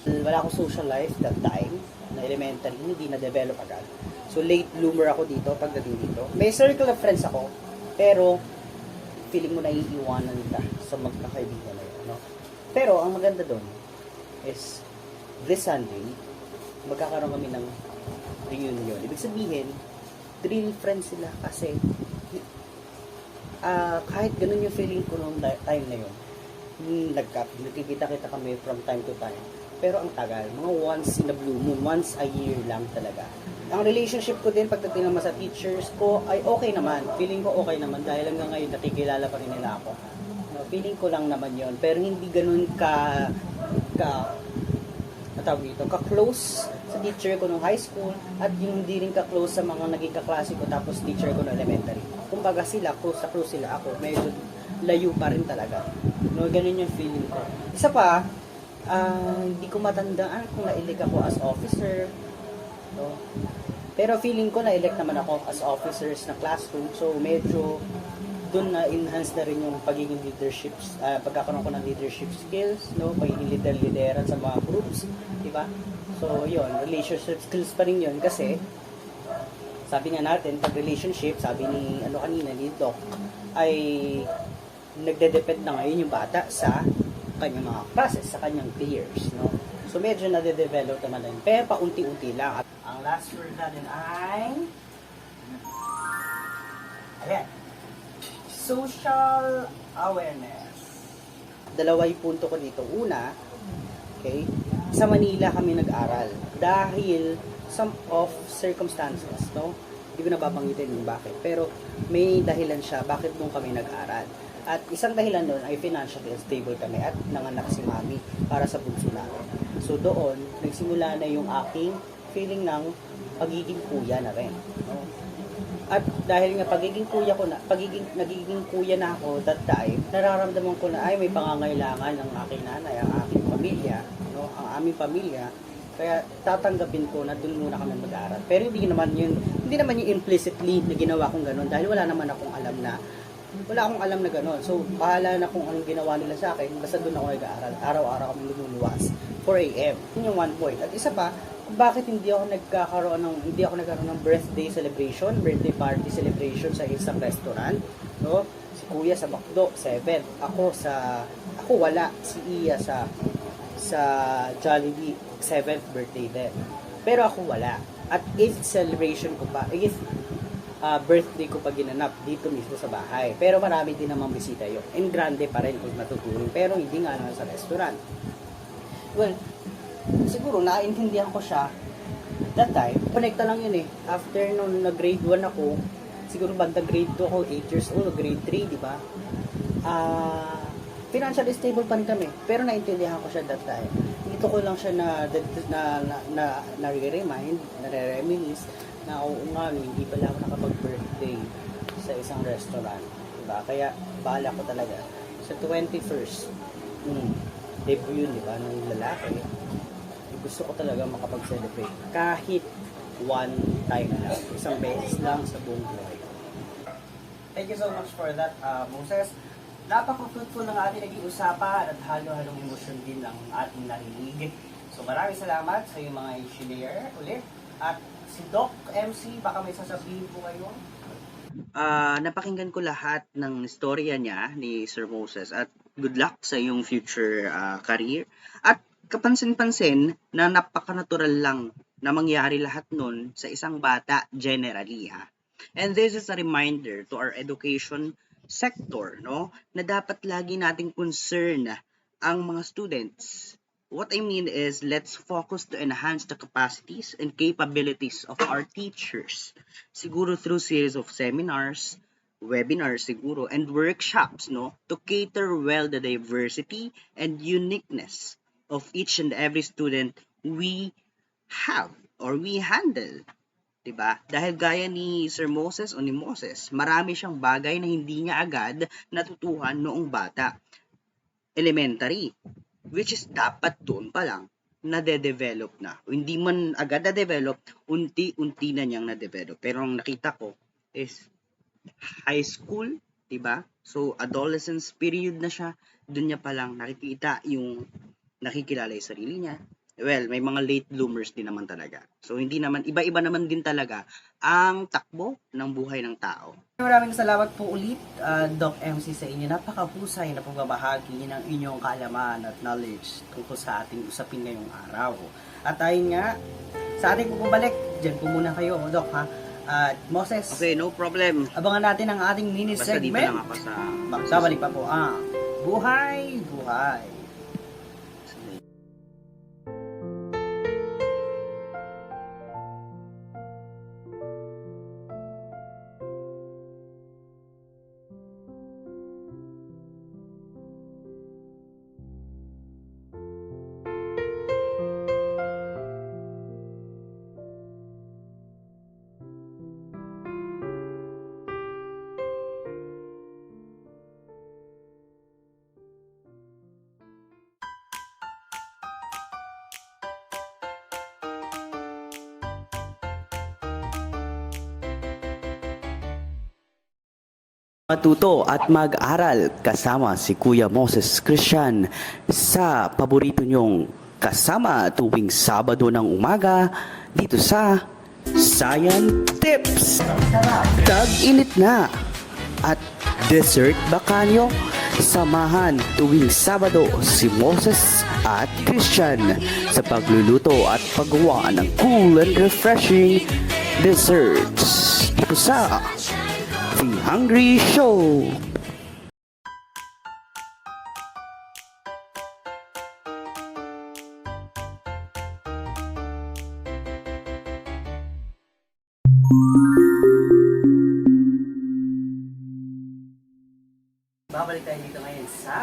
Wala akong social life that time, na elementary, hindi na-develop agad. So, late bloomer ako dito, pagdating dito. May circle of friends ako, pero feeling mo naiiwanan ka sa magkakaibigan na yun, no? Pero, ang maganda doon is, this Sunday, magkakaroon kami ng reunion. Ibig sabihin, real friends sila kasi kahit ganun yung feeling ko noong time na yun, nagkikita-kita kami from time to time. Pero ang tagal, mga once in a blue moon, once a year lang talaga. Ang relationship ko din pagdating naman sa teachers ko ay okay naman. Feeling ko okay naman dahil hanggang ngayon nakikilala pa rin nila ako. Feeling ko lang naman yon, pero hindi ganun ka-close sa teacher ko nung high school at hindi rin ka-close sa mga naging kaklase ko tapos teacher ko nung elementary. Kumbaga sila, close sila ako. Medyo layo pa rin talaga. No, ganun yung feeling ko. Isa pa, hindi ko matandaan kung na-elect ako as officer. No? Pero feeling ko na-elect naman ako as officers na classroom. So, medyo doon na enhance na rin yung pagiging leadership, pagkakaroon ko ng leadership skills, no, pagiging lideran sa mga groups, di ba? So yun, relationship skills pa rin yun kasi sabi nga natin, pag relationship, sabi ni kanina ni Doc, ay nagde-depend na ngayon yung bata sa kanyang mga classes, sa kanyang peers, no? So medyo nade-develop naman na yun, pero paunti-unti lang. At ang last word natin ay ayan, social awareness. Dalawa yung punto ko dito. Una, okay, sa Manila kami nag-aral dahil some of circumstances, no? Hindi ko nababanggitin yung bakit, pero may dahilan siya bakit nung kami nag-aral. At isang dahilan doon ay financially stable kami at nanganak si mami para sa bunso namin. So doon, nagsimula na yung aking feeling ng pagiging kuya na rin, no? At dahil nga nagiging kuya na ako that time, nararamdaman ko na ay may pangangailangan ng aking nanay, ang aking pamilya, no, ang aming pamilya. Kaya tatanggapin ko na doon muna kami mag-aaral. Pero hindi naman yung implicitly na ginawa kong gano'n dahil wala akong alam na gano'n. So, bahala na kung anong ginawa nila sa akin, basta doon ako nag-aaral. Araw-araw kami lumuluwas. 4 a.m. Yun yung one point. At isa pa, bakit hindi ako nagkaroon ng birthday party celebration sa isang restaurant, no? Si Kuya sa McDo, 7. Ako wala. Si Iya sa Jollibee, 7th birthday din. Pero ako wala. At 8th celebration ko pa, 8th birthday ko pa ginanap dito mismo sa bahay. Pero marami din namang bisita yun. And grande pa rin kung matuturing. Pero hindi nga naman sa restaurant. Well, siguro naiintindihan ko siya that time. Connecta lang yun eh. After nung nag-grade 1 ako, siguro bandang grade 2 ako, 8 years old, grade 3, di ba? Financially stable pa rin kami. Pero naintindihan ko siya that time. Dito ko lang siya nare-reminisce na oo nga, hindi pala ako nakapag-birthday sa isang restaurant. Diba? Kaya bahala ko talaga. Sa 21st, debut yun, diba, ng lalaki. Gusto ko talaga makapag-celebrate. Kahit one time lang. Isang beses lang sa buong buhay. Thank you so much for that, Moses. Napaka-fruitful ng ating naging usapan at halo-halong emosyon din ng ating narinig. So maraming salamat sa iyong mga i-share ulit. At si Doc MC, baka may sasabihin po kayo? Napakinggan ko lahat ng istorya niya ni Sir Moses at good luck sa iyong future career. At kapansin-pansin na napaka-natural lang na mangyari lahat nun sa isang bata generally. And this is a reminder to our education sector, no, na dapat lagi nating concern ang mga students. What I mean is, let's focus to enhance the capacities and capabilities of our teachers. Siguro through series of seminars, webinars siguro, and workshops, no, to cater well the diversity and uniqueness of each and every student we have or we handle. Diba? Dahil gaya ni Sir Moses o ni Moses, marami siyang bagay na hindi niya agad natutuhan noong bata. Elementary, which is dapat doon pa lang nade-develop na. O hindi man agad na-develop, unti-unti na niyang na-develop. Pero ang nakita ko is high school, diba? So, adolescence period na siya, doon niya pa lang nakikita yung nakikilala yung sarili niya. Well, may mga late bloomers din naman talaga. So, hindi naman, iba-iba naman din talaga ang takbo ng buhay ng tao. Maraming salamat po ulit, Doc MC, sa inyo. Napakahusay na pagbabahagi ng inyong kaalaman at knowledge tungkol sa ating usapin ngayong araw. At ayun nga, sa ating pupabalik, dyan po muna kayo, Doc, ha? At Moses, Okay, no problem. abangan natin ang ating mini Basta dito segment. lang ako sa... Magsabalik pa po ang Buhay Buhay. Matuto at mag-aral kasama si Kuya Moses Christian sa paborito nyong kasama tuwing Sabado ng umaga dito sa Science Tips. Tag-init na at dessert baka nyo? Samahan tuwing Sabado si Moses at Christian sa pagluluto at paggawa ng cool and refreshing desserts dito sa The Hungry Show. Babalik tayo dito ngayon sa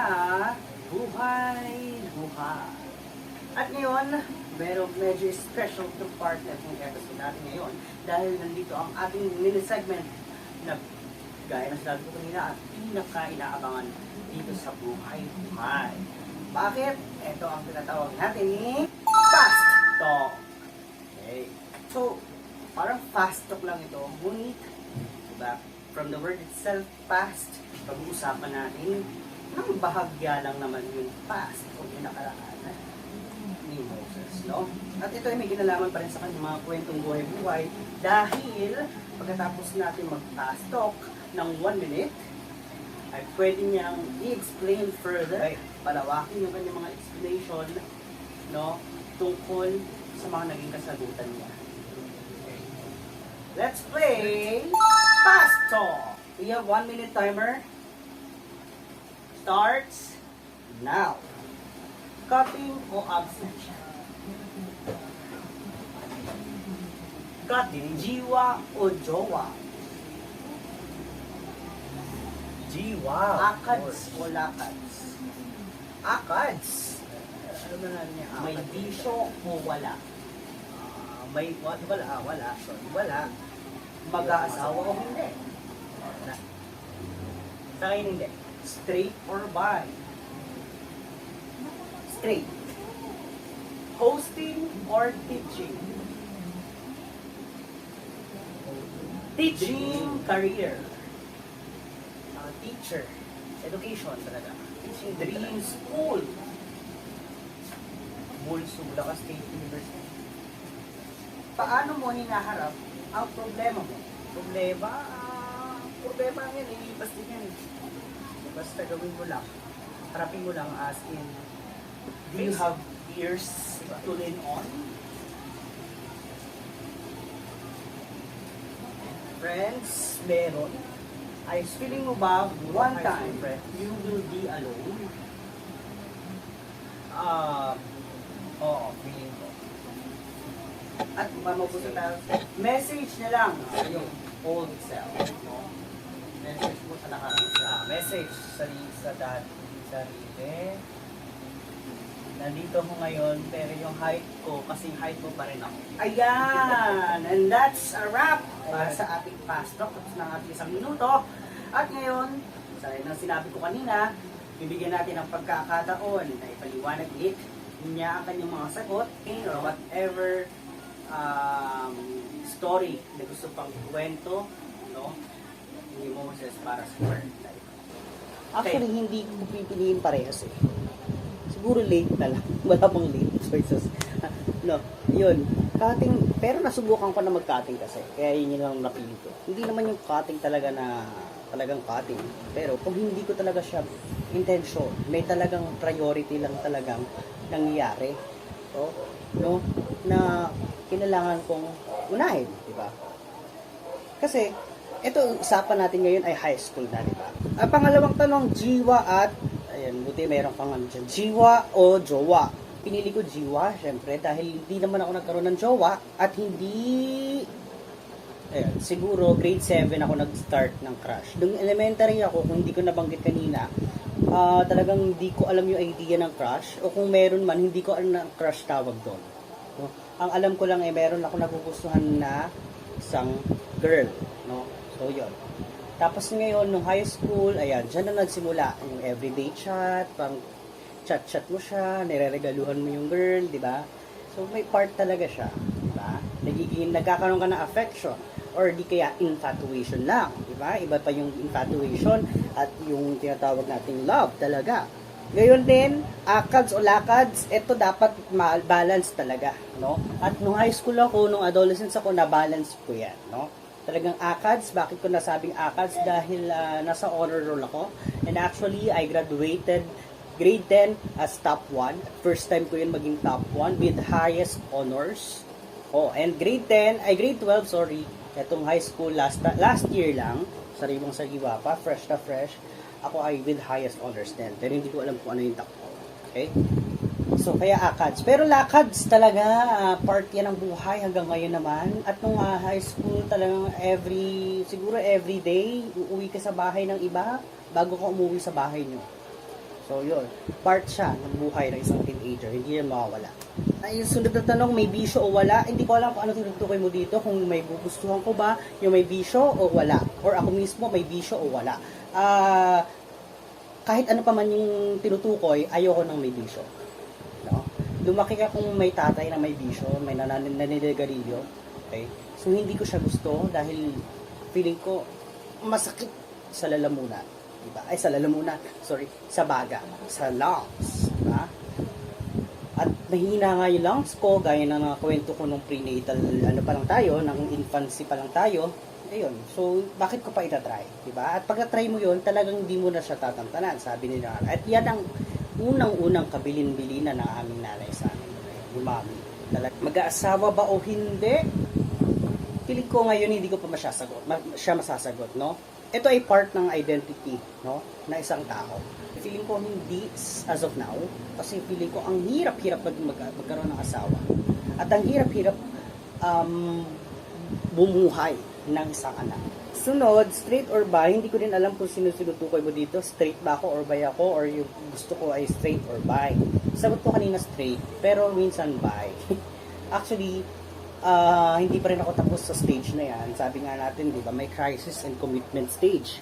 Buhay. At ngayon, medyo special to part na itong episode natin ngayon dahil nandito ang ating mini-segment na gaya na sinabi ko kanina at pinaka-inaabangan dito sa Buhay. Bakit? Ito ang tinatawag natin ni Fast Talk. Okay. So, parang fast talk lang ito, ngunit, diba? From the word itself, past, pag-uusapan natin, ng bahagya lang naman yung past o yung nakaraan ni Moses, no? At ito ay may kinalaman pa rin sa kanyang mga kwentong buhay-buhay dahil pagkatapos natin mag-fast talk ng 1 minute, ay pwede niyang i-explain further, palawakin yung kanyang mga explanation, no? Tungkol sa mga naging kasagutan niya. Okay. Let's play Fast Talk! We have 1 minute timer. Starts now. Cutting o absent? Cutting, jiwa o jowa? Jiwa. Akads o lakads? Akads. Ano ba natin niya? May bisyo o wala? Wala. Mag-aasawa o hindi? Wala. Sa akin hindi. Straight or bi? Straight. Hosting or teaching? Teaching career. Teacher. Education talaga. Teaching dream school. Bulsula State University. Paano mo hinaharap ang problema mo? Problema yan, ilipas din yan. Basta gawin mo lang. Harapin mo lang as in, do you have ears to lean on? Friends, meron. Ay, feeling mo ba, one time, you will be alone? Oo, feeling ko. At mapupunta tayo, message na lang sa iyong old self. Message mo sa nakaraan. Message sa sarili. Nandito ko ngayon, pero yung height ko, kasing height mo pa rin ako. Ayan! And that's a wrap para sa ating fast talk. Tapos ng ating 1 minuto. At ngayon, sa sinabi ko kanina, bibigyan natin ng pagkakataon na ipaliwanag ulit niya ang kanyang mga sagot or whatever story na gusto pang kwento, no? Hindi mo para sa word life. Actually, hindi ko pipiliin parehas eh. Siguro late na lang. Wala pang late choices. No, yun. Cutting, pero nasubukan ko na mag-cutting kasi. Kaya yun lang napili ko. Hindi naman yung cutting talaga na talagang cutting. Pero kung hindi ko talaga siya intention, may talagang priority lang talagang nangyayari. So, no, na kinailangan kong unahin, di ba? Kasi, ito, usapan natin ngayon ay high school na, di ba? Ang pangalawang tanong, jiwa at, ayan, buti mayroon pang ano dyan, jiwa o jowa? Pinili ko jiwa, syempre, dahil hindi naman ako nagkaroon ng jowa at hindi, ayan, siguro grade 7 ako nag-start ng crush. Nung elementary ako, kung hindi ko nabanggit kanina, talagang hindi ko alam yung idea ng crush o kung meron man, hindi ko alam na crush tawag doon. So, ang alam ko lang meron ako nagugustuhan na isang girl, no? So, yun. Tapos ngayon, nung high school, ayan, dyan na nagsimula yung everyday chat, pang chat-chat mo siya, nireregaluhan mo yung girl, di ba? So, may part talaga siya, di ba? Nagkakaroon ka ng affection. or di kaya infatuation lang, di ba? Iba pa yung infatuation at yung tinatawag nating love talaga. Ngayon din, ACADS o LACADS, ito dapat balance talaga, no? At nung high school ako, nung adolescence ako, na-balance ko yan, no? Talagang ACADS, bakit ko nasabing ACADS? Dahil nasa honor roll ako. And actually, I graduated grade 10 as top 1. First time ko yun maging top 1 with highest honors. And grade 12, sorry. Itong high school last year lang, sariwang-sariwa pa, fresh na fresh. Ako ay with highest honors din. Pero hindi ko alam kung ano yung top 1. Okay? So, kaya ACADS. Pero LACADS talaga, part yan ng buhay hanggang ngayon naman. At nung high school talagang siguro every day, uuwi ka sa bahay ng iba bago ka umuwi sa bahay nyo. So, yun. Part siya ng buhay ng isang teenager. Hindi yan mawawala. Yung sunod na tanong, may bisyo o wala? Hindi ko alam kung ano tinutukoy mo dito. Kung may gugustuhan ko ba yung may bisyo o wala. Or ako mismo may bisyo o wala. Kahit ano pa man yung tinutukoy, ayoko nang may bisyo. No? Lumaki ka kung may tatay na may bisyo, may naninigarilyo. Okay? So, hindi ko siya gusto dahil feeling ko masakit sa lalamunan. Diba? Ay, sa lalamunan. Sorry. Sa baga. Sa lungs. Diba? At mahina nga yung lungs ko, gaya na nakakwento ko nung prenatal, pa lang tayo, ng infancy pa lang tayo. Ayun. So, bakit ko pa itatry? Diba? At pagka-try mo yun, talagang hindi mo na siya tatantanan, sabi nila. At yan ang unang-unang kabilin-bilinan ng aming nanay sa amin. Yung mami. Mag-aasawa ba o hindi? Feeling ko ngayon hindi ko pa siya masasagot, no? Ito ay part ng identity, no, na isang tao. Feeling ko hindi as of now, kasi feeling ko ang hirap-hirap magkaroon ng asawa. At ang hirap-hirap bumuhay ng isang anak. Sunod, straight or bi, hindi ko din alam kung sinutukoy mo dito, straight ba ako or bi ako, or yung gusto ko ay straight or bi. Sagot ko kanina straight, pero minsan bi. Actually, hindi pa rin ako tapos sa stage na yan. Sabi nga natin, di ba, may crisis and commitment stage.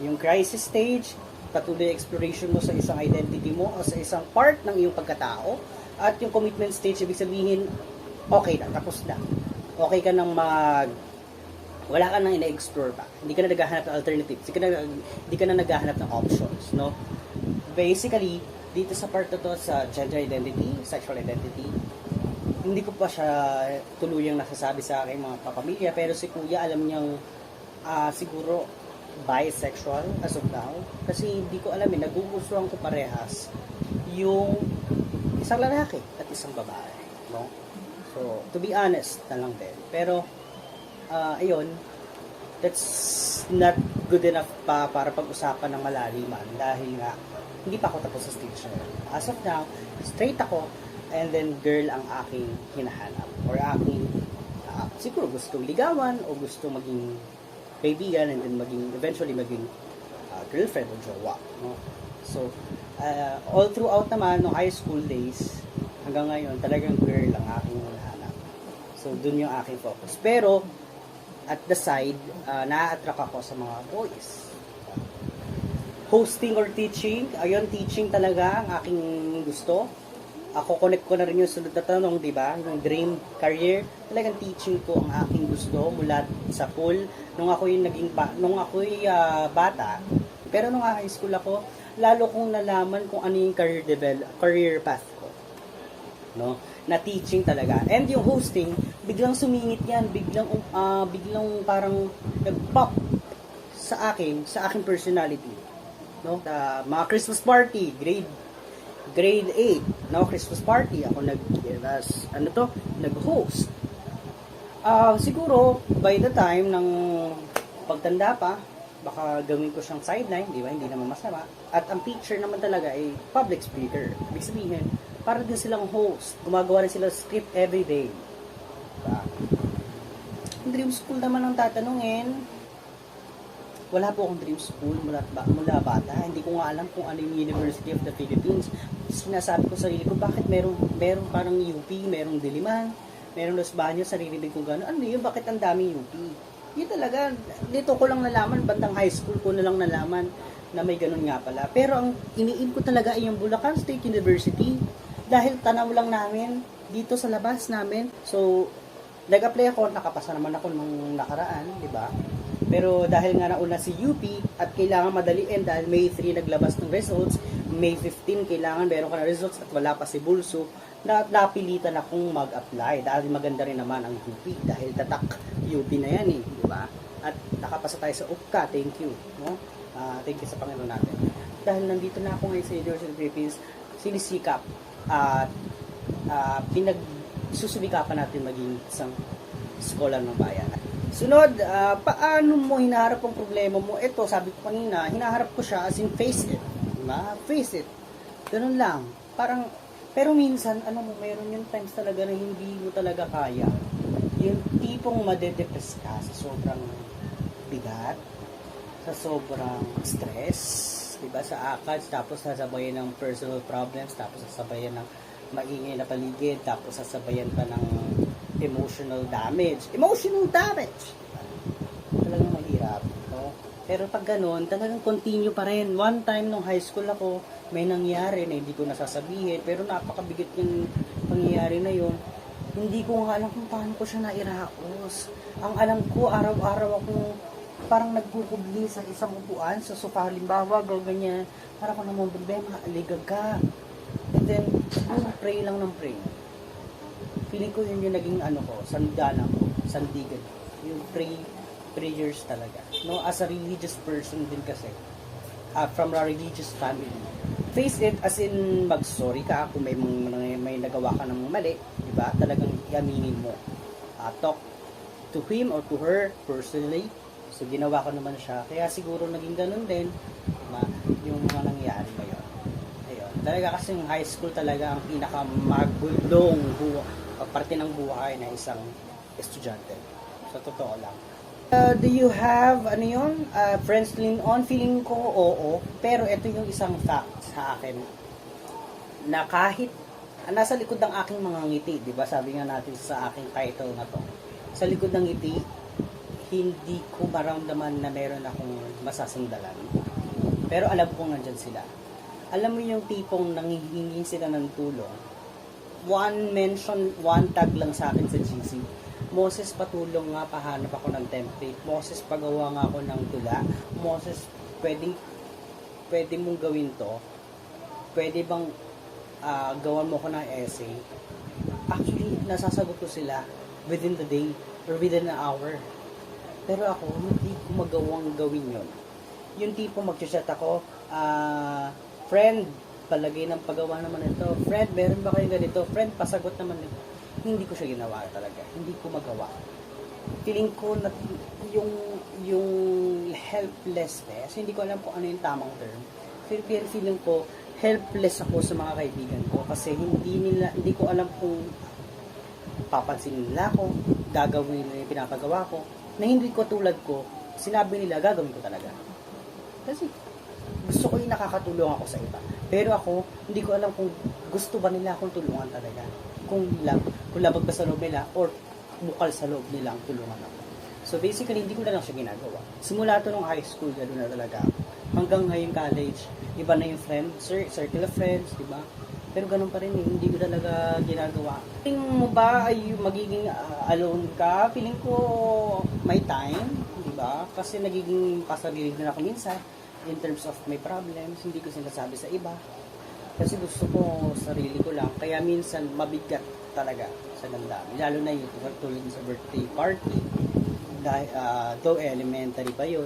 Yung crisis stage, patuloy exploration mo sa isang identity mo o sa isang part ng iyong pagkatao. At yung commitment stage, ibig sabihin, okay na, tapos na. Okay ka nang wala ka nang ina-explore pa. Hindi ka na naghahanap ng alternatives. Hindi ka na naghahanap ng options, no? Basically, dito sa part na to, sa gender identity, sexual identity, hindi ko pa siya tuluyang nasasabi sa aking mga kapamilya, pero si kuya alam niyang siguro bisexual as of now, kasi hindi ko alam nagugustuhan ko parehas yung isang lalaki at isang babae, no? So, to be honest na lang din. Pero ayun, that's not good enough pa para pag-usapan ng malaliman dahil nga hindi pa ako tapos sa stage na yun. As of now, straight ako, and then girl ang aking hinahanap or aking siguro gustong ligawan o gusto maging kaibigan and then eventually maging girlfriend o jowa, no? So all throughout naman no high school days hanggang ngayon talagang girl ang aking hinahanap. So dun yung aking focus, pero at the side na-attract ako sa mga boys. Hosting or teaching, ayun, teaching talaga ang aking gusto. Ako, connect ko na rin yung sunod na tanong, di ba? Yung dream career, talagang teaching ko ang aking gusto mula sa pool. Nung ako'y bata, pero nung high school ako, lalo kong nalaman kung ano yung career path ko. No? Na teaching talaga. And yung hosting, biglang sumingit yan, biglang parang nag-pop sa aking personality. No? Mga Christmas party, grade 8, no, Christmas party, ako nag-host. Siguro, by the time ng pagtanda pa, baka gawin ko siyang sideline, di ba? Hindi naman masama. At ang picture naman talaga ay public speaker. Ibig sabihin, para din silang host. Gumagawa rin sila script everyday. Diba? Dream school naman ang tatanungin. Wala po akong dream school mula bata. Hindi ko nga alam kung ano yung University of the Philippines. Sinasabi ko sa sarili ko, bakit meron parang UP, merong Diliman, merong Los Baños, sarili ko gano'n. Ano yun? Bakit ang daming UP? Yun talaga, dito ko lang nalaman, bandang high school ko na lang nalaman na may ganun nga pala. Pero ang iniin ko talaga ay yung Bulacan State University dahil tanaw lang namin dito sa labas namin. So, Nag-apply ako, nakapasa naman ako nung nakaraan, di ba? Pero dahil nga nauna si UP at kailangan madaliin dahil May 3 naglabas ng results, May 15 kailangan meron ka na results at wala pa si Bulso, napilitan akong mag-apply dahil maganda rin naman ang UP dahil tatak UP na yan eh, di ba? At nakapasa tayo sa UPCA, thank you, no? Thank you sa Panginoon natin. Dahil nandito na ako ngayon sa University of the Philippines, sinisikap at pinagsusumikapan natin maging isang scholar ng bayan. Sunod, paano mo hinaharap ang problema mo? Ito, sabi ko kanina, hinaharap ko siya as in face it. Diba? Face it. Ganun lang. Parang, pero minsan, alam mo, mayroon yung times talaga na hindi mo talaga kaya. Yung tipong madedepress ka sa sobrang bigat, sa sobrang stress, diba? Sa ACADS, tapos sasabayan ng personal problems, tapos sasabayan ng maingay na paligid, tapos sasabayan pa ng emotional damage. Talagang mahirap, no? Pero pag ganun, talagang continue pa rin. One time nung high school ako, may nangyari na hindi ko nasasabihin, pero napakabigat yung pangyayari na yun. Hindi ko nga alam kung paano ko siya nairaos. Ang alam ko, araw-araw akong parang nagkukubli sa isang upuan, sa sofa, halimbawa, ganyan. Para ko namang problema, aligag ka. And then, pray lang ng pray. Feeling ko yun yung naging sandalan ko, sandigan. Yung prayers talaga. No, as a religious person din kasi, from a religious family. Face it as in mag-sorry ka kung may nagawa ka ng mali, di ba? Talagang aminin mo. Talk to him or to her personally. So, ginawa ko naman siya. Kaya siguro naging ganun din yung mga nangyari ngayon. Ayun. Talaga kasi yung high school talaga ang pinakamagulong parte ng buhay na isang estudyante. Sa totoo lang. Do you have, friends to lean on? Feeling ko, oo. Pero ito yung isang fact sa akin na kahit nasa likod ng aking mga ngiti, di ba? Sabi nga natin sa aking title na to. Sa likod ng ngiti, hindi ko maramdaman na meron akong masasandalan. Pero alam ko nandyan sila. Alam mo yung tipong nanghihingi sila ng tulong. One tag lang sa akin sa GC. Moses, patulong nga, pahanap ako ng template. Moses, pagawa nga ako ng tula. Moses, pwede mong gawin to. Pwede bang gawan mo ko ng essay? Actually, nasasagot ko sila within the day or within an hour. Pero ako, hindi ko magawang gawin yun. Yung tipo mag-chat ako, friend, palagay ng paggawa naman ito. Friend, meron ba kayo ganito? Friend, pasagot naman ito. Hindi ko siya ginawa talaga. Hindi ko magawa. Feeling ko na yung helplessness, hindi ko alam kung ano yung tamang term. Feeling ko, helpless ako sa mga kaibigan ko kasi hindi ko alam kung papansinin nila ako, gagawin nila yung pinapagawa ko, na hindi ko tulad ko, sinabi nila, gagawin ko talaga. Kasi gusto ko yung nakakatulong ako sa iba. Pero ako, hindi ko alam kung gusto ba nila akong tulungan talaga. Kung labag ba sa loob nila or bukal sa loob nilang tulungan ako. So basically, hindi ko na lang siya ginagawa. Simula to nung high school, gano'n na talaga. Hanggang ngayon college, iba na yung circle of friends, di ba? Pero ganun pa rin hindi ko talaga ginagawa. Feeling mo ba ay magiging alone ka? Feeling ko may time, di ba? Kasi nagiging pasarili na ako minsan in terms of may problems, hindi ko sinasabi sa iba. Kasi gusto ko sarili ko lang. Kaya minsan mabigat talaga sa damdamin. Lalo na yung tulad sa birthday party. Dahil, though elementary pa yun,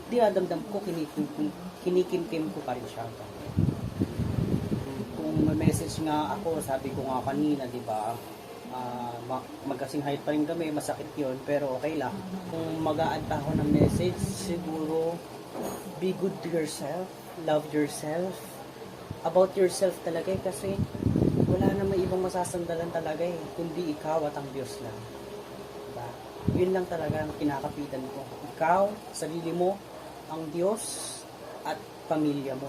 dinadamdam ko, kinikimkim ko pa rin siya. Kung may message nga ako, sabi ko nga kanina, di ba, magkasing height pa rin kami, masakit yun, pero okay lang. Kung mag-a-add pa ako ng message, siguro, be good to yourself, love yourself, about yourself talaga kasi wala na may ibang masasandalan talaga kundi ikaw at ang Diyos lang. Diba? Yun lang talaga ang kinakapitan ko. Ikaw, sarili mo, ang Diyos, at pamilya mo.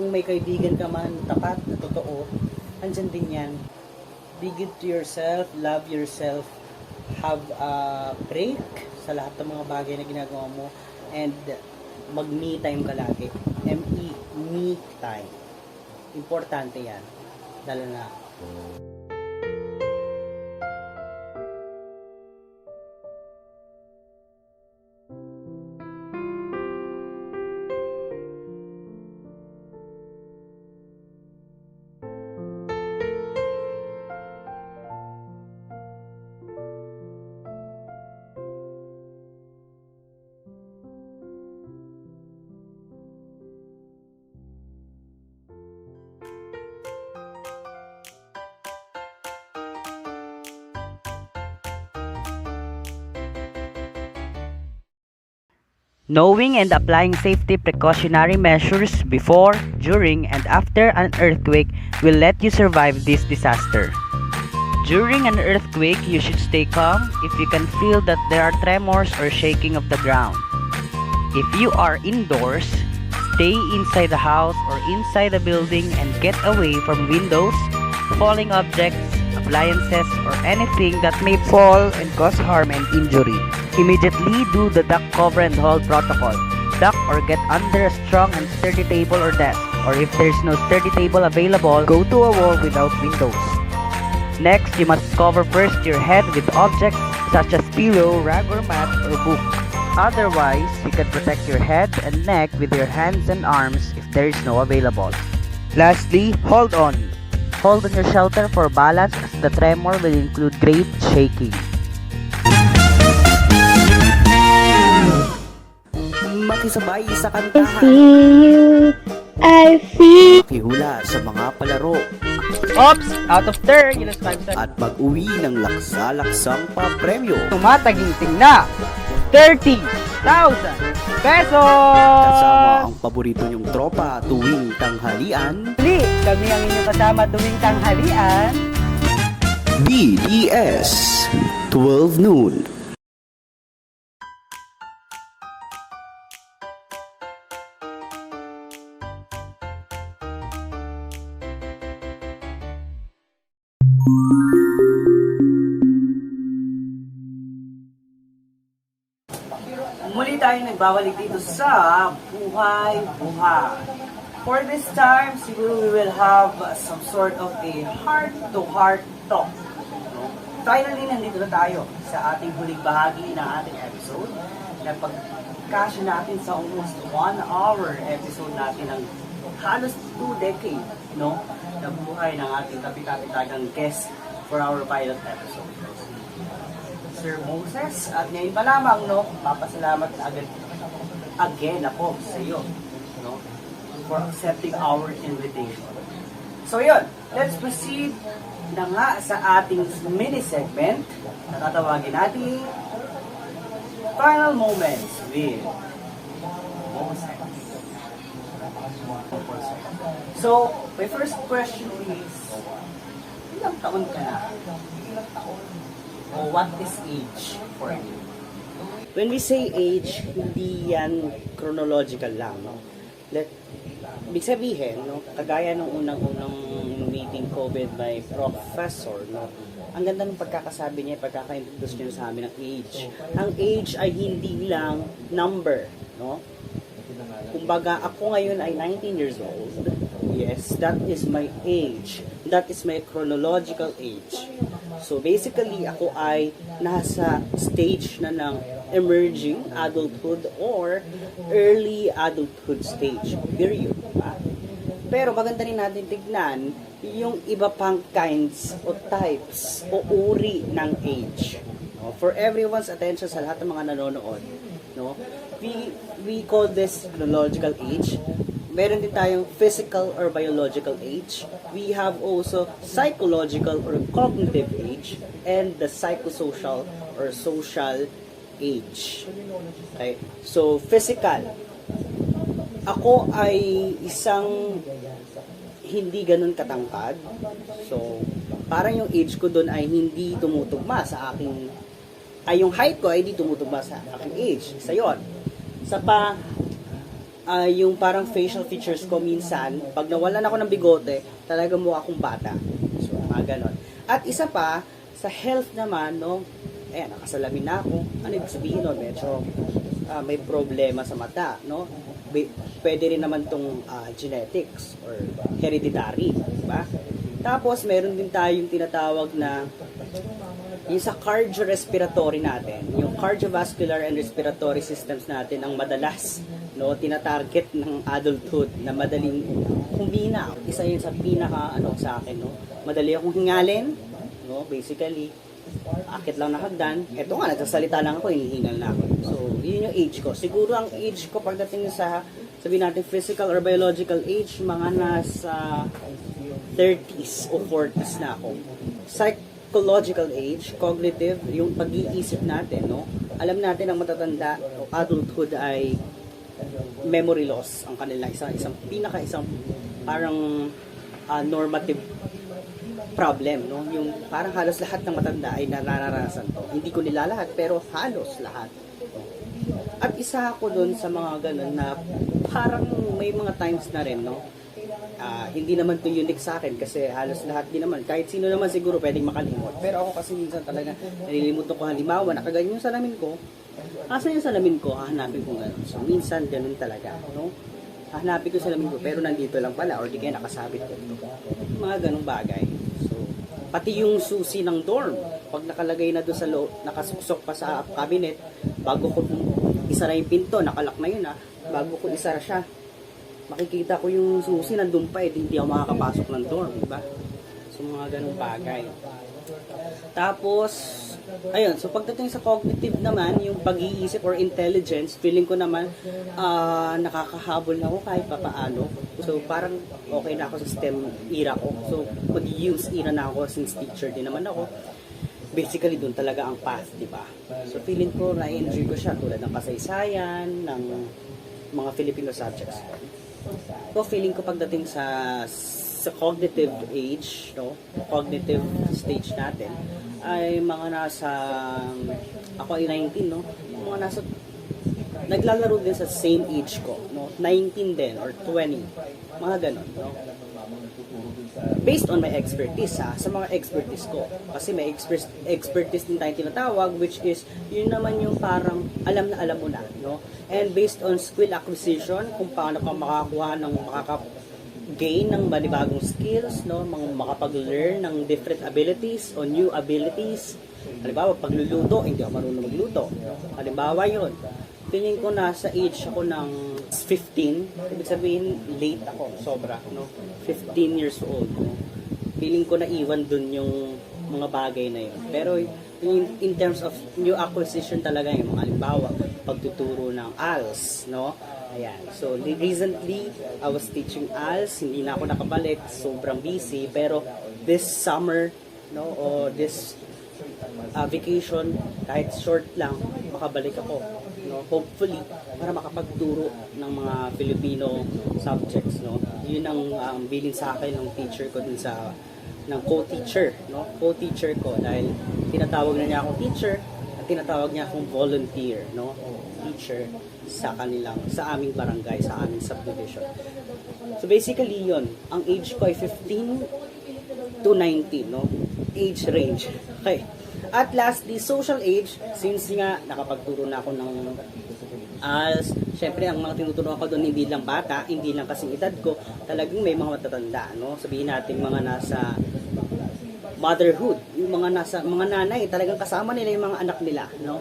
Kung may kaibigan ka man, tapat, na totoo, andyan din yan. Be good to yourself, love yourself, have a break sa lahat ng mga bagay na ginagawa mo, and mag-me time ka lagi. M-E, me time. Importante yan. Lalo na Knowing and applying safety precautionary measures before, during, and after an earthquake will let you survive this disaster. During an earthquake, you should stay calm if you can feel that there are tremors or shaking of the ground. If you are indoors, stay inside the house or inside the building and get away from windows, falling objects, appliances, or anything that may fall and cause harm and injury. Immediately do the duck cover and hold protocol. Duck or get under a strong and sturdy table or desk, or if there is no sturdy table available, go to a wall without windows. Next, you must cover first your head with objects such as pillow, rag or mat, or book. Otherwise, you can protect your head and neck with your hands and arms if there is no available. Lastly, hold on. Hold on your shelter for balance as the tremor will include great shaking. Makisabay sa kantahan. I feel Makihula sa mga palaro. Oops! Out of turn! Minus 5 seconds. At mag-uwi ng laksa-laksang papremyo. Tumataginting na 30,000 pesos! Kasama ang paborito niyong tropa tuwing tanghalian. Muli, kami ang inyong kasama tuwing tanghalian. BDS 12 noon. Muli tayo nagbabalik dito sa Buhay Buhay. For this time, siguro we will have some sort of a heart-to-heart talk. No? Finally, nandito na tayo sa ating huling bahagi ng ating episode. Napagkasya natin sa almost 1 hour episode natin ng halos 2 decade, no? Na buhay ng ating kapit-kapitagang guest for our pilot episode. Sir Moses, at ngayon pa lamang, no, papasalamat na again ako sa iyo, no, for accepting our invitation. So yun, let's proceed na nga sa ating mini segment na tatawagin natin Final Moments with Moses. So, my first question is, ilang taon ka na? O what is age for you? When we say age, hindi yan chronological lang, no? Ibig sabihin, no, kagaya nung unang meeting ko with my professor, no, ang ganda ng pagkakasabi niya, pagkaka-introduce niya sa amin ng age. Ang age ay hindi lang number, no? Kumbaga, ako ngayon ay 19 years old. Yes, that is my age. That is my chronological age. So basically, ako ay nasa stage na ng emerging adulthood or early adulthood stage. Period. Diba? Pero maganda rin natin tignan yung iba pang kinds o types o uri ng age. No? For everyone's attention sa lahat ng mga nanonood, no? We call this chronological age. Meron din tayong physical or biological age. We have also psychological or cognitive age and the psychosocial or social age. Okay? So, physical. Ako ay isang hindi ganun katangkad. So, parang yung age ko doon ay hindi tumutugma sa aking yung height ko ay hindi tumutugma sa aking age. Isa yun. Sa pa, yung parang facial features ko minsan, pag nawalan ako ng bigote, talaga mukha akong bata. So, mga ganon. At isa pa, sa health naman, no, nakasalamin na ako. Ano ibig sabihin nun? Medyo may problema sa mata, no? Pwede rin naman tong genetics or hereditary, diba? Tapos, meron din tayong tinatawag na yung sa cardiorespiratory natin, yung cardiovascular and respiratory systems natin ang madalas, no, tinatarget ng adulthood na madaling humina. Isa yun sa pinaka sa akin, no. Madali akong hingalin, no, basically. Akit lang na hagdan. Eto nga, nagsasalita lang ako, hinihingal na ako. So, yun yung age ko. Siguro ang age ko pagdating sa, sabihin natin, physical or biological age, mga nasa 30s o 40s na ako. Psychological age, cognitive, yung pag-iisip natin, no? alam natin ang matatanda o adulthood ay memory loss ang kanila, isang parang normative problem, no? Yung parang halos lahat ng matanda ay nararanasan to. Hindi ko nila lahat, pero halos lahat. At isa ako dun sa mga ganun na parang may mga times na rin, no? Hindi naman to unique sa akin kasi halos lahat din naman. Kahit sino naman siguro pwedeng makalimot. Pero ako kasi minsan talaga nalilimutan ko, halimbawa, nakaganyan yung salamin ko. Asan yung salamin ko? Hahanapin ko gano'n. So minsan ganun talaga, no? Hahanapin ko yung salamin ko pero nandito lang pala or di kaya nakasabit ko ito. Mga ganung bagay. So, pati yung susi ng dorm, pag nakalagay na doon sa loob, nakasuksok pa sa cabinet, bago ko isara yung pinto, nakalak na yun bago ko isara siya, makikita ko yung susi nandun pa hindi ako makakapasok ng dorm, diba? So mga ganung bagay. Tapos, ayun, so pagdating sa cognitive naman, yung pag-iisip or intelligence, feeling ko naman nakakahabol na ako kahit papaano. So parang okay na ako sa STEM era ko. So mag-use era na ako since teacher din naman ako. Basically doon talaga ang path, di ba? So feeling ko na-enjoy ko siya tulad ng kasaysayan, ng mga Filipino subjects. So feeling ko pagdating sa cognitive age, no? Cognitive stage natin ay mga nasa, ako ay 19, no? Mga nasa, naglalaro din sa same age ko, no? 19 din or 20, mga ganon, no? Based on my expertise, sa mga expertise ko. Kasi may expertise din tayong tinatawag, which is, yun naman yung parang alam na alam mo na, no? And based on skill acquisition, kung paano ka makakuha ng gain ng manibagong skills, no, makapag-learn ng different abilities o new abilities. Halimbawa, pagluluto, hindi ako marunong magluto. Halimbawa yun. Feeling ko nasa age ako ng 15, ibig sabihin late ako, sobra, no? 15 years old. No? Feeling ko naiwan dun yung mga bagay na yun. Pero in terms of new acquisition talaga yung mga halimbawa, pagtuturo ng ALS, no? Ayan. So, recently, I was teaching ALS. Hindi na ako nakabalik. Sobrang busy. Pero, this summer, no, o this vacation, kahit short lang, makabalik ako. No? Hopefully, para makapagturo ng mga Filipino subjects, no? Yun ang bilin sa akin ng teacher ko dun sa ng co-teacher, no? Co-teacher ko dahil tinatawag na niya akong teacher at tinatawag niya akong volunteer, no? Teacher sa aming barangay, sa aming subdivision. So basically yun, ang age ko ay 15 to 19, no? Age range. Okay. At lastly, social age, since nga nakapagturo na ako ng ALS, syempre ang mga tinuturuan ko doon hindi lang bata, hindi lang kasing edad ko, talagang may mga matatanda, no? Sabihin natin mga nasa motherhood, yung mga nanay, talagang kasama nila yung mga anak nila, no?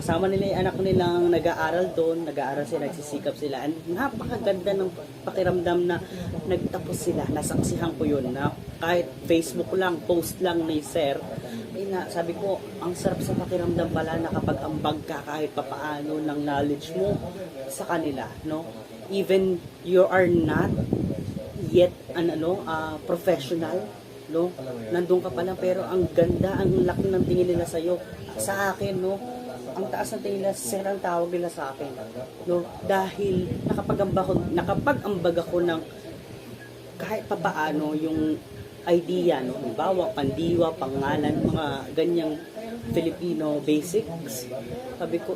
Kasama nila yung anak nilang nag-aaral doon, nag-aaral sila, nagsisikap sila. And napakaganda ng pakiramdam na nagtapos sila. Nasaksihan ko yun na kahit Facebook lang, post lang ni Sir. Sabi ko, ang sarap sa pakiramdam pala na kapag ambag ka kahit papaano ng knowledge mo sa kanila, no? Even you are not yet professional, no? Nandun ka pa lang pero ang ganda, ang laki ng tingin nila sa akin, no? Ang taas ng tingin nila, sir ang tawag nila sa akin, no? Dahil nakapag-ambag ako ng kahit papaano yung idea, no? Halimbawa, pandiwa, pangalan, mga ganyang Filipino basics.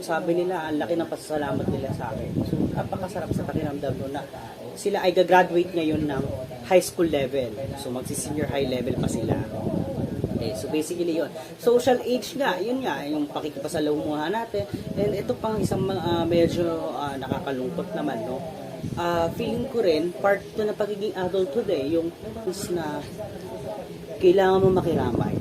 Sabi nila, ang laki ng pasasalamat nila sa akin. So, napakasarap sa pakiramdam no, na sila ay gagraduate ngayon ng high school level. So, magsi-senior high level pa sila. Okay, so basically yun. Social age nga, yun nga, yung pakikipasalamuha natin. And ito pang isang medyo nakakalungkot naman, no? Feeling ko rin, part to na pagiging adulthood yung is na kailangan mo makiramay,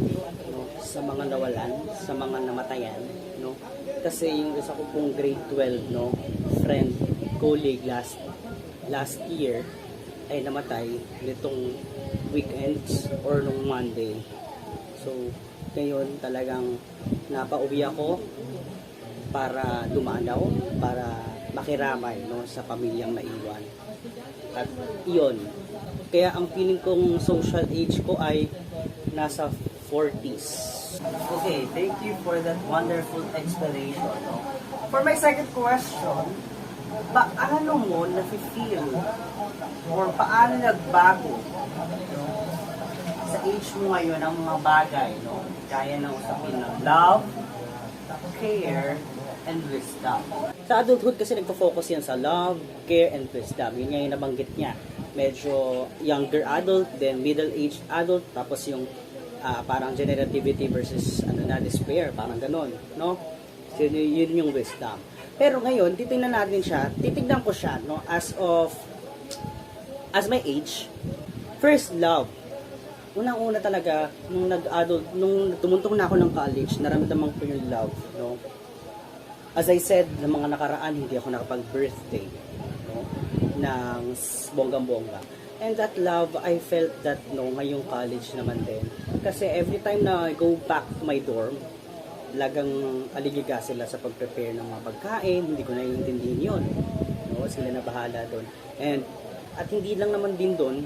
no? Sa mga nawalan, sa mga namatayan, no? Kasi yung isa ko pong grade 12, no? Friend, colleague last year ay namatay nitong weekends or nung Monday. So, ngayon talagang napauwi ako para dumanaw, para makiramay, no, sa pamilyang naiwan. At iyon, kaya ang feeling kong social age ko ay nasa 40s. Okay, thank you for that wonderful explanation. No? For my second question, paano mo na-feel or paano nagbago sa age mo ngayon ang mga bagay, no? Kaya na usapin ng love, care, and wisdom. Sa adulthood kasi nagpo-focus yan sa love, care, and wisdom. Yun nga yung nabanggit niya. Medyo younger adult, then middle-aged adult, tapos yung parang generativity versus despair, parang ganon, no? So, yun yung wisdom. Pero ngayon, titignan ko siya, no, as my age, first love. Unang-una talaga, nung tumuntong na ako ng college, naramdaman ko yung love, no? As I said, ng mga nakaraan, hindi ako nakapag-birthday, no? Ng bonggang-bongga. And that love, I felt that, no, ngayong college naman din. Kasi every time na I go back to my dorm, lagang aligiga sila sa pag-prepare ng mga pagkain, hindi ko naiintindihin yun. No? Sila na bahala doon. At hindi lang naman din doon,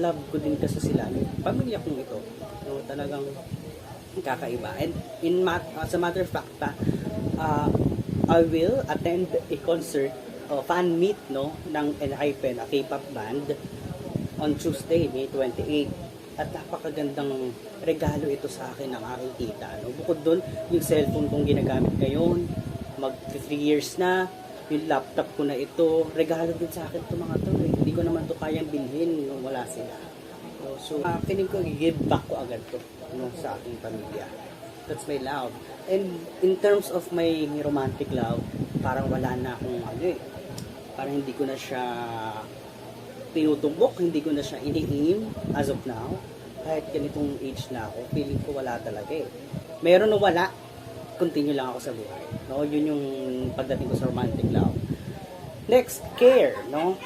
love ko din kasi sila. Pamilya kong ito. No? Talagang kakaiba. And as a matter of fact, I will attend a concert, fan meet, no, ng Enhypen, a K-pop band, on Tuesday, May 28. At napakagandang regalo ito sa akin ng aking tita. No? Bukod doon, yung cellphone kong ginagamit ngayon, mag 3 years na, yung laptop ko na ito, regalo din sa akin ito mga to. Hindi ko naman to kayang bilhin nung wala sila. So, feeling ko, give back ko agad to, no, sa aking pamilya. That's my love. And in terms of my romantic love, parang wala na akong parang hindi ko na siya tinutumbok, hindi ko na siya ini-aim as of now. Kahit ganitong age na ako, feeling ko wala talaga eh. Meron o wala, continue lang ako sa buhay. No? Yun yung pagdating ko sa romantic love. Next, care, no?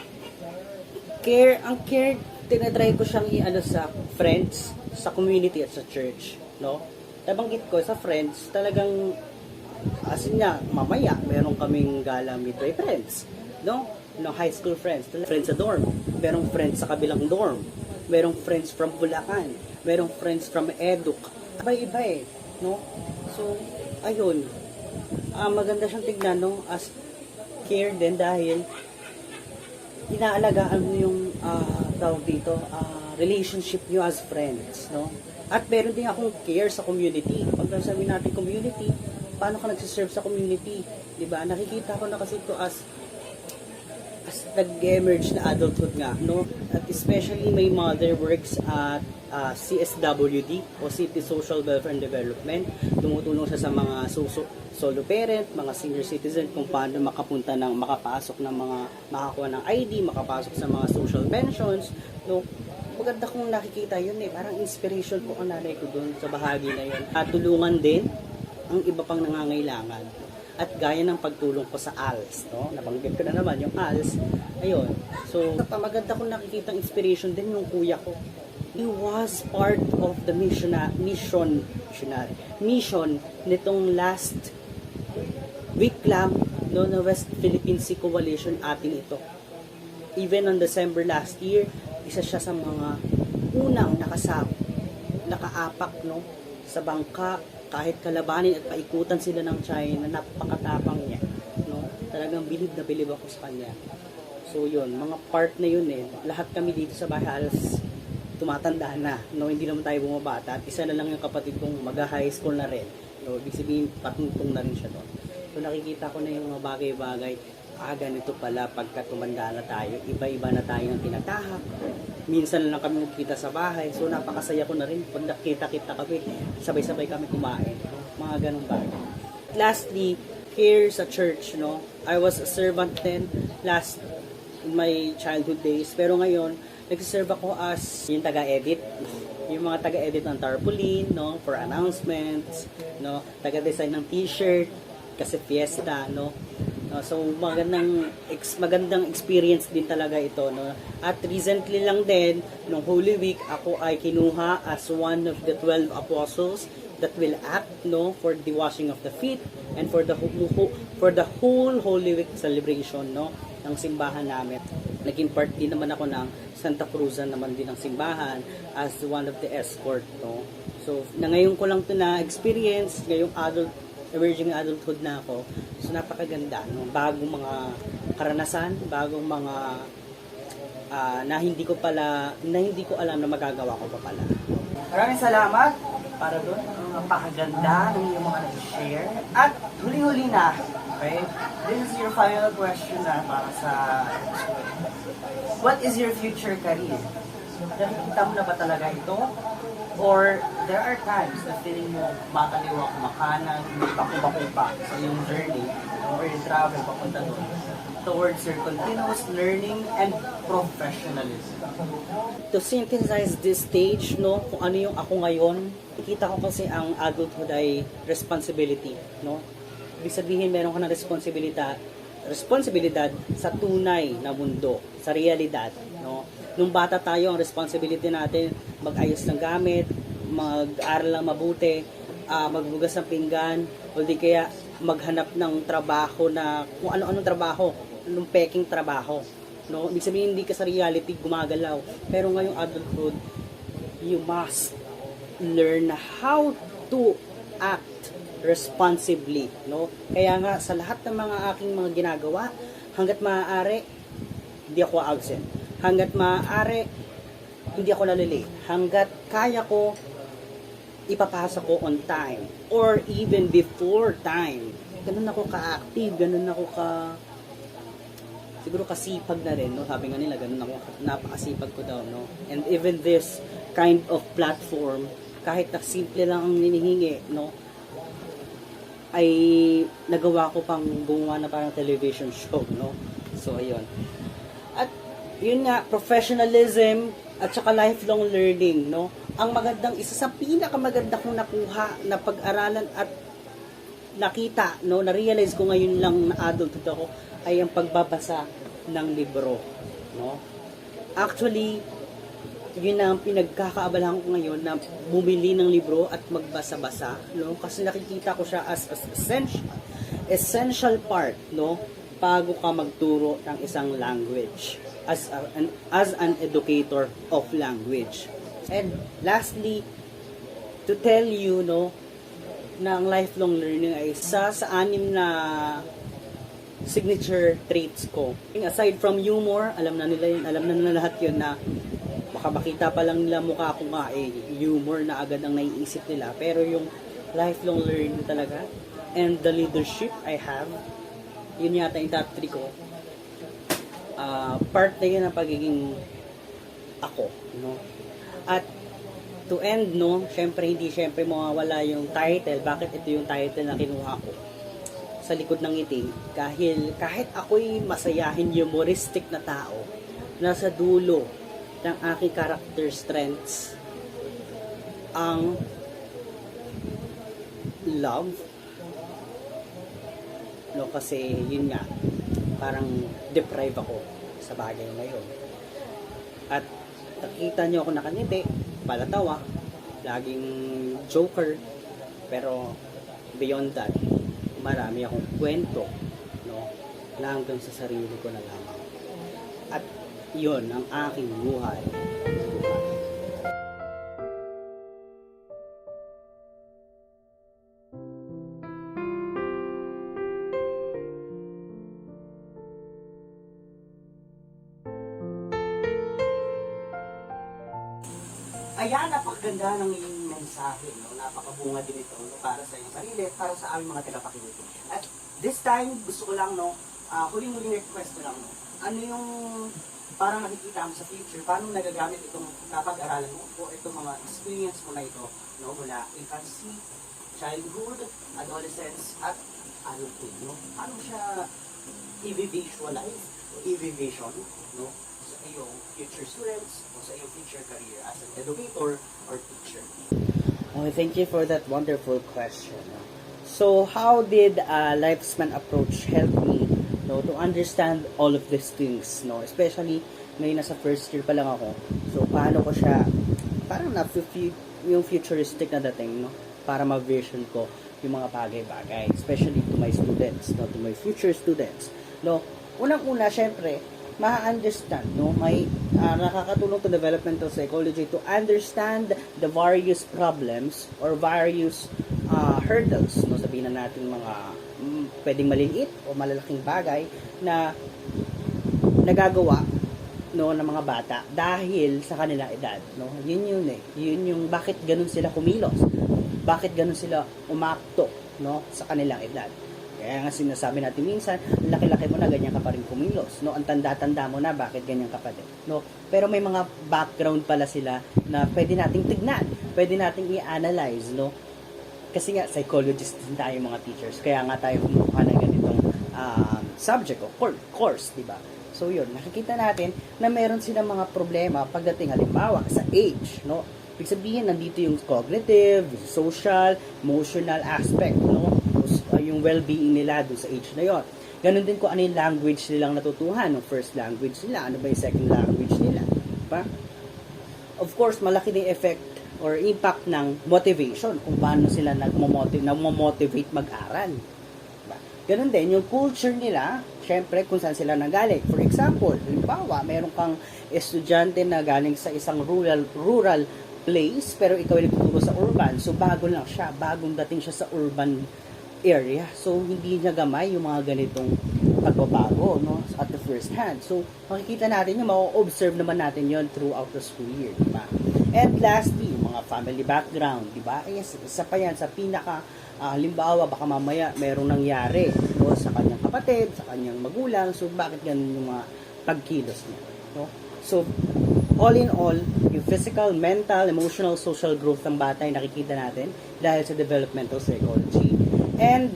Ang care, tinatry ko siyang sa friends, sa community at sa church, no? Nabanggit ko sa friends, talagang as in nga, mamaya, meron kaming gala midway friends, no? High school friends, friends sa dorm, merong friends sa kabilang dorm, merong friends from Bulacan, merong friends from Eduk. Iba-iba eh, no? So, ayun. Maganda siyang tignan, no? As care din dahil inaalagaan mo yung tawag dito, relationship nyo as friends, no? At meron din akong care sa community. Pag sabi natin community, paano ka nagsiserve sa community? Diba? Nakikita ko na kasi ito as nag-emerge na adulthood nga, no? At especially my mother works at CSWD o City Social Welfare and Development. Tumutulong siya sa mga solo parent, mga senior citizen kung paano makapasok ng mga makakuha ng ID, makapasok sa mga social pensions, no? Maganda kong nakikita yun eh, parang inspiration ko ang nanay ko dun sa bahagi na yun. At tulungan din ang iba pang nangangailangan. At gaya ng pagtulong ko sa ALS, no? Nabanggit ko na naman yung ALS. Ayun. So, maganda kong nakikita inspiration din yung kuya ko. He was part of the mission nitong last week lang, no, na West Philippine Sea Coalition atin ito. Even on December last year, isa siya sa mga unang nakaapak, no, sa bangka, kahit kalabanin at paikutan sila ng China, napakatapang niya, no? Talagang bilib na bilib ako sa kanya. So yun, mga part na yun eh. Lahat kami dito sa bahay halos tumatanda na, no? Hindi naman tayo bumabata. At isa na lang yung kapatid kong mag-high school na rin. No? Ibig sabihin, patungtong na rin siya doon. So nakikita ko na yung mga bagay-bagay. Ganito pala pagka tumanda na tayo. Iba-iba na tayo ng tinatahak. Minsan lang kami nagkita sa bahay. So napakasaya ko na rin. Pag nakita-kita kami, sabay-sabay kami kumain. Mga ganun bagay. Lastly, here sa church, no? I was a servant then in my childhood days. Pero ngayon, nagsiserve ako as yung taga-edit. Yung mga taga-edit ng tarpaulin, no? For announcements, no? Taga-design ng t-shirt kasi fiesta, no? So magandang experience din talaga ito, no? At recently lang din nung Holy Week ako ay kinuha as one of the 12 apostles that will act, no, for the washing of the feet and for the whole Holy Week celebration, no? ng simbahan namin. Naging part din naman ako ng Santa Cruzan naman din ng simbahan as one of the escort, no? So, na ngayon ko lang to na experience, ngayong emerging adulthood na ako. So, napakaganda, no? Bagong mga karanasan, bagong mga na hindi ko alam na magagawa ko pa pala. Maraming salamat para doon. Ang napakaganda ng iyong mga nag-share. At huling-huli na, okay? This is your final question na para sa what is your future career? Nakikita mo na ba talaga ito? Or there are times na feeling mo mataliwa, makanan, may pakumpa sa iyong journey or your travel papunta doon towards your continuous learning and professionalism. To synthesize this stage, no, kung ano yung ako ngayon, nakita ko kasi ang adulthood ay responsibility, no? Ibig sabihin, meron ka ng responsibilidad sa tunay na mundo, sa realidad, no? Nung bata tayo, ang responsibility natin, mag-ayos ng gamit, mag-aral lang mabuti, magbugas ng pinggan, o di kaya maghanap ng trabaho na, kung ano-anong trabaho, anong peking trabaho, no? Ibig sabihin, hindi ka sa reality gumagalaw. Pero ngayong adulthood, you must learn how to act responsibly, no? Kaya nga, sa lahat ng mga aking mga ginagawa, hanggat maaari, hindi ako absent. Hanggat maaari, hindi ako nalilate. Hanggat kaya ko, ipapasa ko on time. Or even before time. Ganun ako ka-active, ganun ako siguro kasipag na rin, no? Sabi nga nila, ganun ako, napakasipag ko daw, no? And even this kind of platform, kahit na simple lang ang hinihingi, no? Ay nagawa ko pang gumawa na parang television show, no? So, ayun. At yun nga, professionalism at saka lifelong learning, no? Ang magandang, isa sa pinakamaganda kong nakuha na pag-aralan at nakita, no, na-realize ko ngayon lang na adulthood ako, ay ang pagbabasa ng libro, no? Actually, yun na ang pinagkakaabalahan ko ngayon na bumili ng libro at magbasa-basa, no? Kasi nakikita ko siya as essential part, no? Bago ka magturo ng isang language as an educator of language. And lastly, to tell you, no, na ang lifelong learning ay isa sa 6 na signature traits ko. Aside from humor, alam na nila lahat yun na baka makita pa lang nila mukha ko nga humor na agad ang naiisip nila. Pero yung lifelong learning talaga and the leadership I have, yun yata yung top 3 ko. Part na yun ng pagiging ako, no? At to end, no, hindi mawawala yung title. Bakit ito yung title na kinuha ko sa likod ng ngiti? Kahit ako'y masayahin, humoristic na tao, nasa dulo ng aking character strengths ang love, no? Kasi yun nga, parang deprive ako sa bagay na yun. At nakita nyo ako nakangiti, palatawa, laging joker, pero beyond that, marami akong kwento, no, na hanggang sa sarili ko na lamang. At yun ang aking buhay. Ayan, napakaganda ng iyong mensahe, no? Napakabunga din ito, no? Para sa iyong sarili, para sa aming mga tagapakinig. At this time, gusto ko lang, no, huling-huling request ko lang, no? Ano yung parang nakikita mo sa future, paano nagagamit itong napag-aralan mo o itong mga experience mo na ito, no? Mula infancy, childhood, adolescence, at adulthood, no? Paano siya i-visualize, i-vision, no? Sa iyong future students o sa iyong future career as an educator or teacher. Okay, thank you for that wonderful question. So, how did Lifespan approach help me, no, to understand all of these things, no? Especially ngayon nasa first year pa lang ako. So, paano ko siya parang yung futuristic na dating, no? Para ma-vision ko yung mga bagay-bagay, especially to my students, no, to my future students, no. unang-una, syempre, ma-understand, no? May nakakatulong to developmental psychology to understand the various problems or various hurdles, no? Sabihin na natin mga pwedeng maliliit o malalaking bagay na nagagawa, no, ng mga bata dahil sa kanilang edad, no? Yun yung bakit ganun sila kumilos, bakit ganun sila umakto, no, sa kanilang edad. Kaya nga sinasabi natin minsan, laki-laki mo na, ganyan ka pa rin kumilos, no? Ang tanda-tanda mo na, bakit ganyan ka pa din, no? Pero may mga background pala sila na pwede nating tignan, pwede nating i-analyze, no? Kasi nga, psychologist din tayo mga teachers, kaya nga tayo kumuha ng ganitong subject o course, di ba? So yun, nakikita natin na meron silang mga problema pagdating halimbawa sa age, no? Ibig sabihin, nandito yung cognitive, social, emotional aspect, no? Yung well-being nila doon sa age na yon. Ganon din kung ano yung language nilang natutuhan, no? First language nila, ano ba yung second language nila, diba? Of course, malaki din effect or impact ng motivation kung paano sila nagmo-motivate mag-aral. Diba? Ganon din, yung culture nila, syempre kung saan sila nanggaling. For example, halimbawa, meron kang estudyante na galing sa isang rural place, pero ikaw ay nagtuturo sa urban. So, bago lang siya, bagong dating siya sa urban area. So, hindi niya gamay yung mga ganitong pagbabago, no, at the first hand. So, makikita natin yung ma-observe naman natin yon throughout the school year, di ba? And lastly, yung mga family background, di ba? Isa pa yan sa pinaka, halimbawa, baka mamaya merong nangyari, no, sa kanyang kapatid, sa kanyang magulang. So, bakit ganun yung mga pagkilos niya, no? So, all in all, yung physical, mental, emotional, social growth ng bata ay nakikita natin dahil sa developmental psychology. And,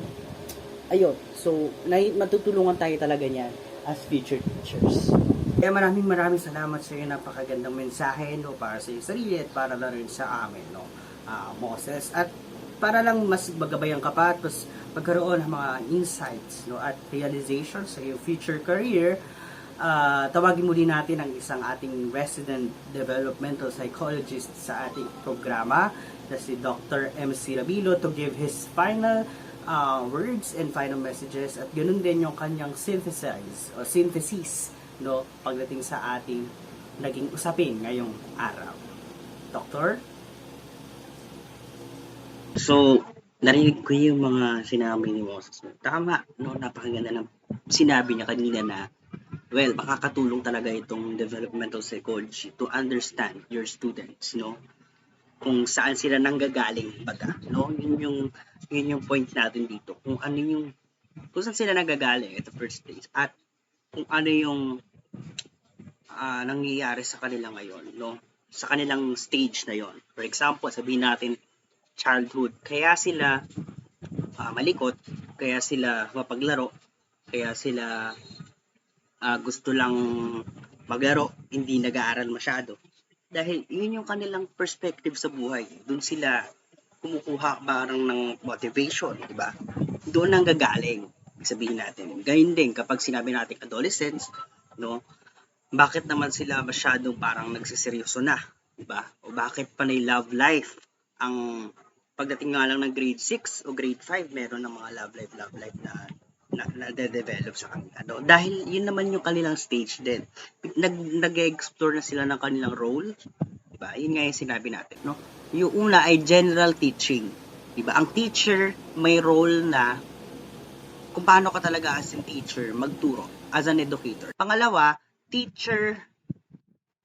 ayun, so, matutulungan tayo talaga niyan as future teachers. Kaya maraming salamat sa iyo, napakagandang mensahe, no, para sa iyong sarili at para na rin sa amin, no, Moses. At para lang mas magabayan ka pa at mas magkaroon ng mga insights, no, at realizations sa iyong future career, tawagin muli natin ang isang ating resident developmental psychologist sa ating programa na si Dr. MC Rabilo to give his final words and final messages at ganun din yung kanyang synthesis, no, pagdating sa ating naging usapin ngayong araw. Doktor? So, narinig ko yung mga sinabi ni Moses. Tama, no, napakaganda ng sinabi niya kanina na, well, makakatulong talaga itong developmental psychology to understand your students, no? Kung saan sila nanggagaling baga, no? Yun yung point natin dito. Kung saan sila nanggagaling at the first place at kung ano yung nangyayari sa kanila ngayon, no? Sa kanilang stage na yon. For example, sabihin natin childhood. Kaya sila malikot, kaya sila mapaglaro, kaya sila gusto lang maglaro, hindi nag-aaral masyado. Dahil yun yung kanilang perspective sa buhay. Doon sila kumukuha parang ng motivation, di ba? Doon ang gagaling, sabihin natin. Gayun din kapag sinabi natin adolescents, no? Bakit naman sila masyadong parang nagsiseryoso na, di ba? O bakit panay love life ang pagdating nga lang ng grade 6 o grade 5, meron ng mga love life na de-develop sa kanila. No? Dahil yun naman yung kanilang stage din. Nag-explore na sila ng kanilang role. Diba? Yun nga yung sinabi natin. No? Yung una ay general teaching. Diba? Ang teacher may role na kung paano ka talaga as a teacher magturo, as an educator. Pangalawa, teacher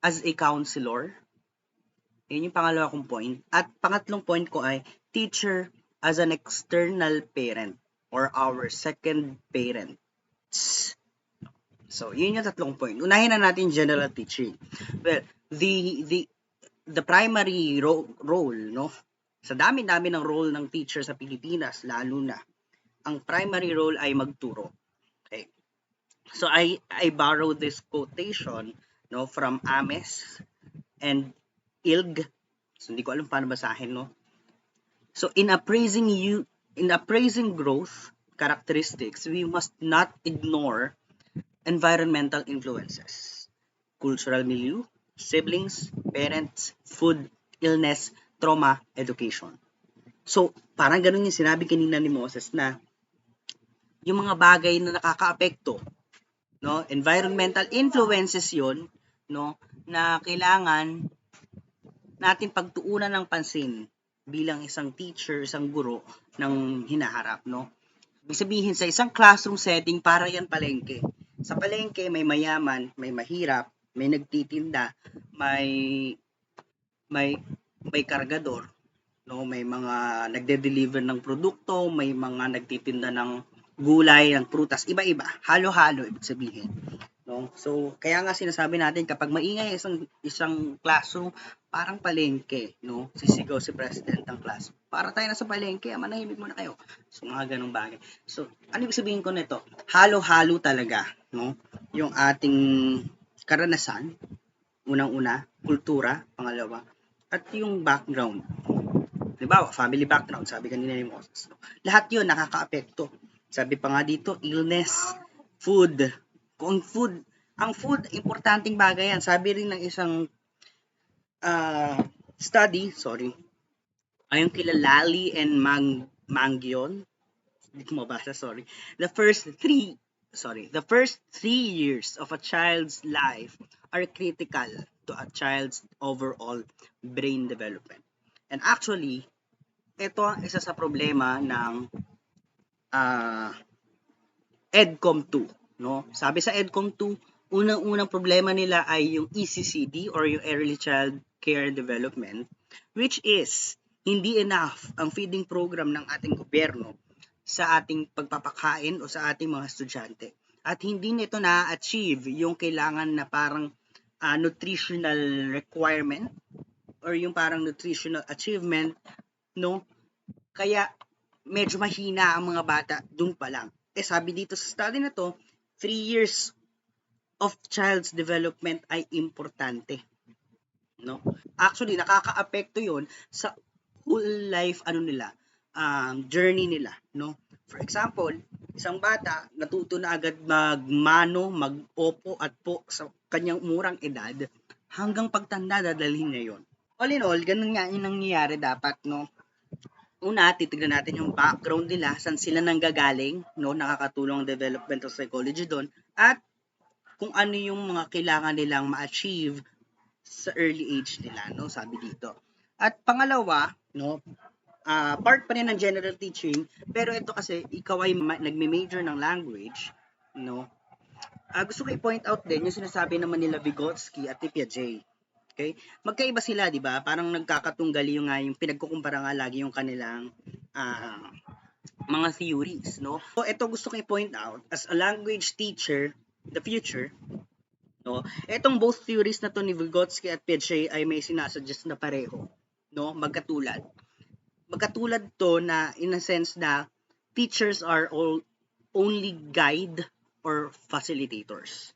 as a counselor. Yun yung pangalawa kong point. At pangatlong point ko ay teacher as an external parent or our second parents. So, yun yung tatlong point. Unahin na natin general teaching. Well, the primary role, no? Sa dami-dami ng role ng teacher sa Pilipinas, lalo na, ang primary role ay magturo. Okay. So, I borrowed this quotation, no, from Ames and Ilg. So, hindi ko alam paano basahin, no? So, in appraising growth characteristics, we must not ignore environmental influences, cultural milieu, siblings, parents, food, illness, trauma, education. So, parang ganun yung sinabi kanina ni Moses na yung mga bagay na nakakaapekto no? Environmental influences 'yon, no, na kailangan natin pagtuunan ng pansin bilang isang teacher, isang guro ng hinaharap, no? Ibig sabihin sa isang classroom setting para yan palengke. Sa palengke may mayaman, may mahirap, may nagtitinda, may may kargador, no, may mga nagde-deliver ng produkto, may mga nagtitinda ng gulay, ng prutas, iba-iba, halo-halo ibig sabihin, no. So kaya nga sinasabi natin kapag maingay isang classroom, parang palengke, no. Sisigaw si president ng class, para tayo nasa palengke, manahimik muna kayo. So mga ganung bagay. So ano ibig sabihin ko nito? Halo-halo talaga, no, yung ating karanasan, unang-una, kultura, pangalawa, at yung background. Halimbawa, family background, sabi kanina ni Moses. No? Lahat yun nakaka-apekto. Sabi pa nga dito, illness, food. Kung ang food, importanteng bagay yan. Sabi rin ng isang study, ayon kila Lally and Mangyon, hindi ko mabasa, the first 3 years of a child's life are critical to a child's overall brain development. And actually, ito ang isa sa problema ng EDCOM 2, no? Sabi sa EDCOM 2, unang-unang problema nila ay yung ECCD or yung Early Child Care Development, which is hindi enough ang feeding program ng ating gobyerno sa ating pagpapakain o sa ating mga estudyante. At hindi nito na-achieve yung kailangan na parang nutritional requirement or yung parang nutritional achievement, no? Kaya medyo mahina ang mga bata dun pa lang. Sabi dito sa study na to, 3 years of child's development ay importante, no? Actually, nakaka-apekto yon sa whole life journey nila, no? For example, isang bata natuto na agad magmano, mag-opo at po sa kanyang murang edad, hanggang pagtanda dadalhin niya yon. All in all, ganun nga yung nangyayari dapat, no? Una, titignan natin yung background nila, saan sila nanggagaling, no? Nakakatulong ang developmental psychology doon, at kung ano yung mga kailangan nilang ma-achieve sa early age nila, no? Sabi dito. At pangalawa, no, part pa rin ng general teaching, pero ito kasi ikaw ay nagme-major ng language, no? Gusto ko i-point out din yung sinasabi naman nila Vygotsky at Piaget. Okay? Magkaiba sila, di ba? Parang nagkakatunggali yung pinagkukumpara nga lagi yung kanilang mga theories, no? So ito gusto ko i-point out as a language teacher, the future, no? Etong both theories na to ni Vygotsky at Piaget ay may sinasuggest na pareho, no? Magkatulad to na in a sense na teachers are only guide or facilitators.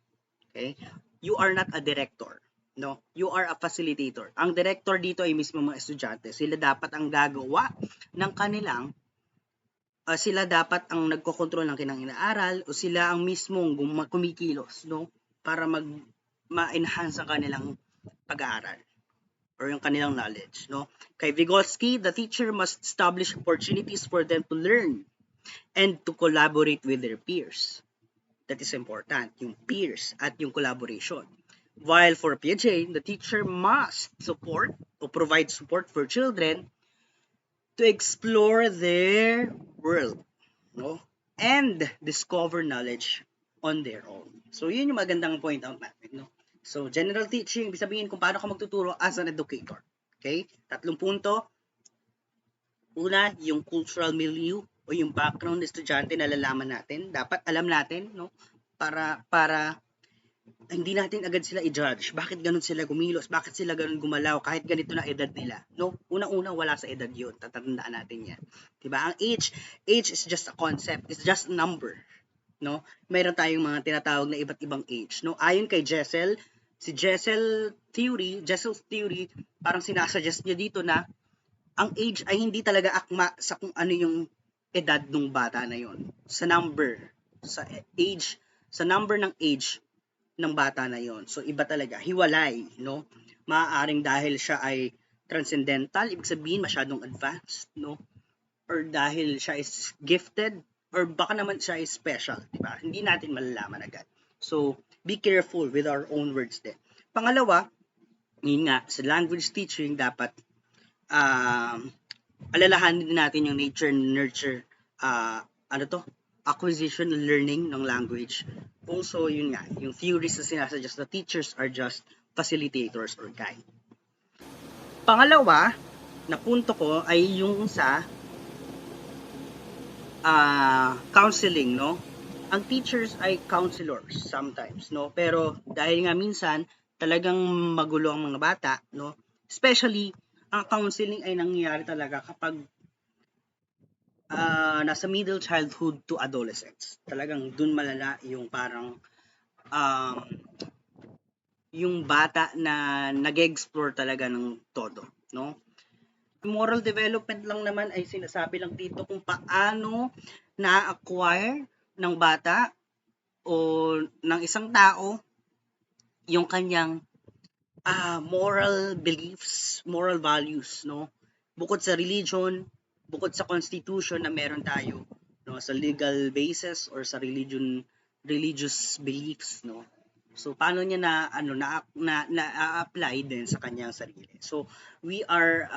Okay? You are not a director, no? You are a facilitator. Ang director dito ay mismo mga estudyante. Sila dapat ang gagawa ng kanilang sila dapat ang nagkokontrol ng kanilang inaaral o sila ang mismong kumikilos, no? Para ma-enhance ang kanilang pag-aaral or yung kanilang knowledge, no? Kay Vygotsky, the teacher must establish opportunities for them to learn and to collaborate with their peers. That is important, yung peers at yung collaboration. While for Piaget, the teacher must support or provide support for children to explore their world, no? And discover knowledge on their own. So, yun yung magandang point out natin, no? So, general teaching, ibig sabihin kung paano ka magtuturo as an educator. Okay? 3 punto. Una, yung cultural milieu o yung background ng estudyante na lalaman natin. Dapat alam natin, no? Para hindi natin agad sila i-judge. Bakit ganun sila gumilos? Bakit sila ganun gumalaw? Kahit ganito na edad nila. No? Una-una, wala sa edad yun. Tatandaan natin yan. Diba? Ang age is just a concept. It's just a number. No? Mayroon tayong mga tinatawag na iba't ibang age. No? Ayon kay Jessel, Jessel's theory, parang sinasuggest niya dito na ang age ay hindi talaga akma sa kung ano yung edad ng bata na yon. Sa number ng age ng bata na yon. So iba talaga, hiwalay, no? Maaaring dahil siya ay transcendental, ibig sabihin masyadong advanced, no? Or dahil siya is gifted, or baka naman siya is special, di ba? Hindi natin malalaman agad. So, be careful with our own words din. Pangalawa, yun nga, sa language teaching, dapat alalahanin din natin yung nature and nurture, acquisition and learning ng language. Also, yun nga, yung theories na sinasuggest na teachers are just facilitators or guide. Pangalawa, na punto ko ay yung sa counseling, no? Ang teachers ay counselors sometimes, no? Pero dahil nga minsan talagang magulo ang mga bata, no? Especially ang counseling ay nangyayari talaga kapag nasa middle childhood to adolescence. Talagang dun malala yung parang yung bata na nag-explore talaga ng todo, no? Moral development lang naman ay sinasabi lang dito kung paano na-acquire ng bata o ng isang tao yung kanyang moral beliefs, moral values, no? Bukod sa religion, bukod sa constitution na meron tayo, no, sa legal basis or sa religious beliefs, no? So paano niya na-apply din sa kanyang sarili. So we are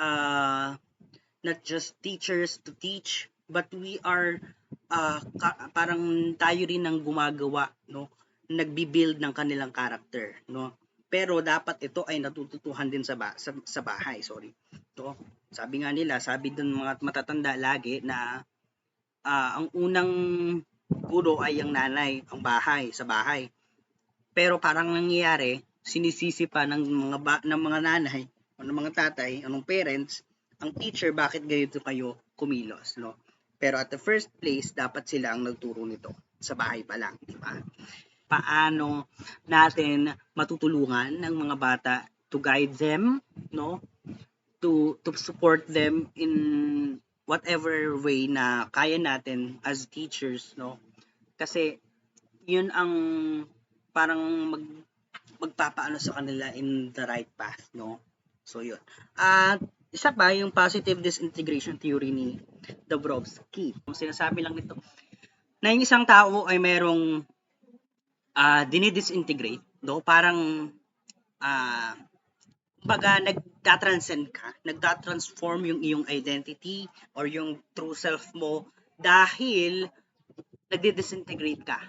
not just teachers to teach, but we are parang tayo rin ang gumagawa, no? Nagbi-build ng kanilang character, no? Pero dapat ito ay natututuhan din sa bahay, sorry. No? Sabi nga nila, sabi dun mga matatanda lagi na ang unang guro ay ang nanay, ang bahay, sa bahay. Pero parang nangyayari, sinisisi pa ng mga nanay, o ng mga tatay, o ng parents, ang teacher, bakit ganito kayo kumilos, no? Pero at the first place, dapat sila ang nagturo nito sa bahay pa lang, di ba? Paano natin matutulungan ng mga bata to guide them, no? To support them in whatever way na kaya natin as teachers, no? Kasi yun ang parang magpapaano sa kanila in the right path, no? So yun. At isa pa yung positive disintegration theory ni Dabrowski. Sinasabi lang nito na yung isang tao ay merong dinidisintegrate, no? Parang baga nagtatranscend ka, nagtatransform yung iyong identity or yung true self mo dahil nagdidisintegrate ka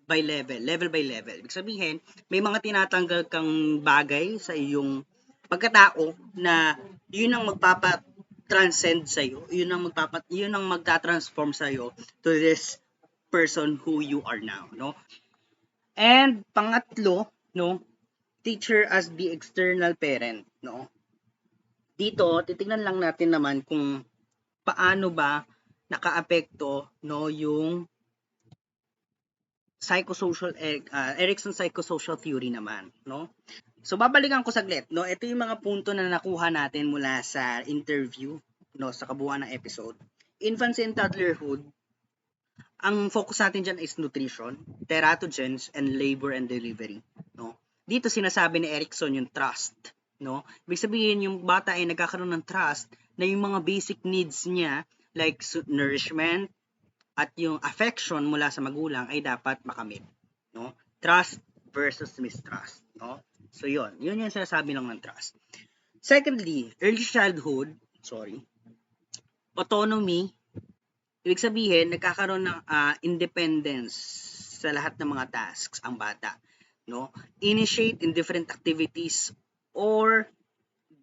by level by level. Ibig sabihin, may mga tinatanggal kang bagay sa iyong pagkatao na yun ang magpapa-transcend sa iyo, yun ang magta-transform sa iyo to this person who you are now, no? And pangatlo, no, teacher as the external parent, no? Dito, titingnan lang natin naman kung paano ba nakaapekto, no, yung psychosocial Erikson psychosocial theory naman, no? So babalikan ko saglit, no? Ito yung mga punto na nakuha natin mula sa interview, no, sa kabuuan ng episode. Infancy and toddlerhood, ang focus natin dyan is nutrition, teratogens, and labor and delivery, no? Dito sinasabi ni Erikson yung trust, no? Ibig sabihin yung bata ay nagkakaroon ng trust na yung mga basic needs niya like nourishment at yung affection mula sa magulang ay dapat makamit, no? Trust versus mistrust, no? So yun yung sinasabi lang ng trust. Secondly, early childhood, autonomy. Ibig sabihin, nagkakaroon ng independence sa lahat ng mga tasks ang bata, no? Initiate in different activities or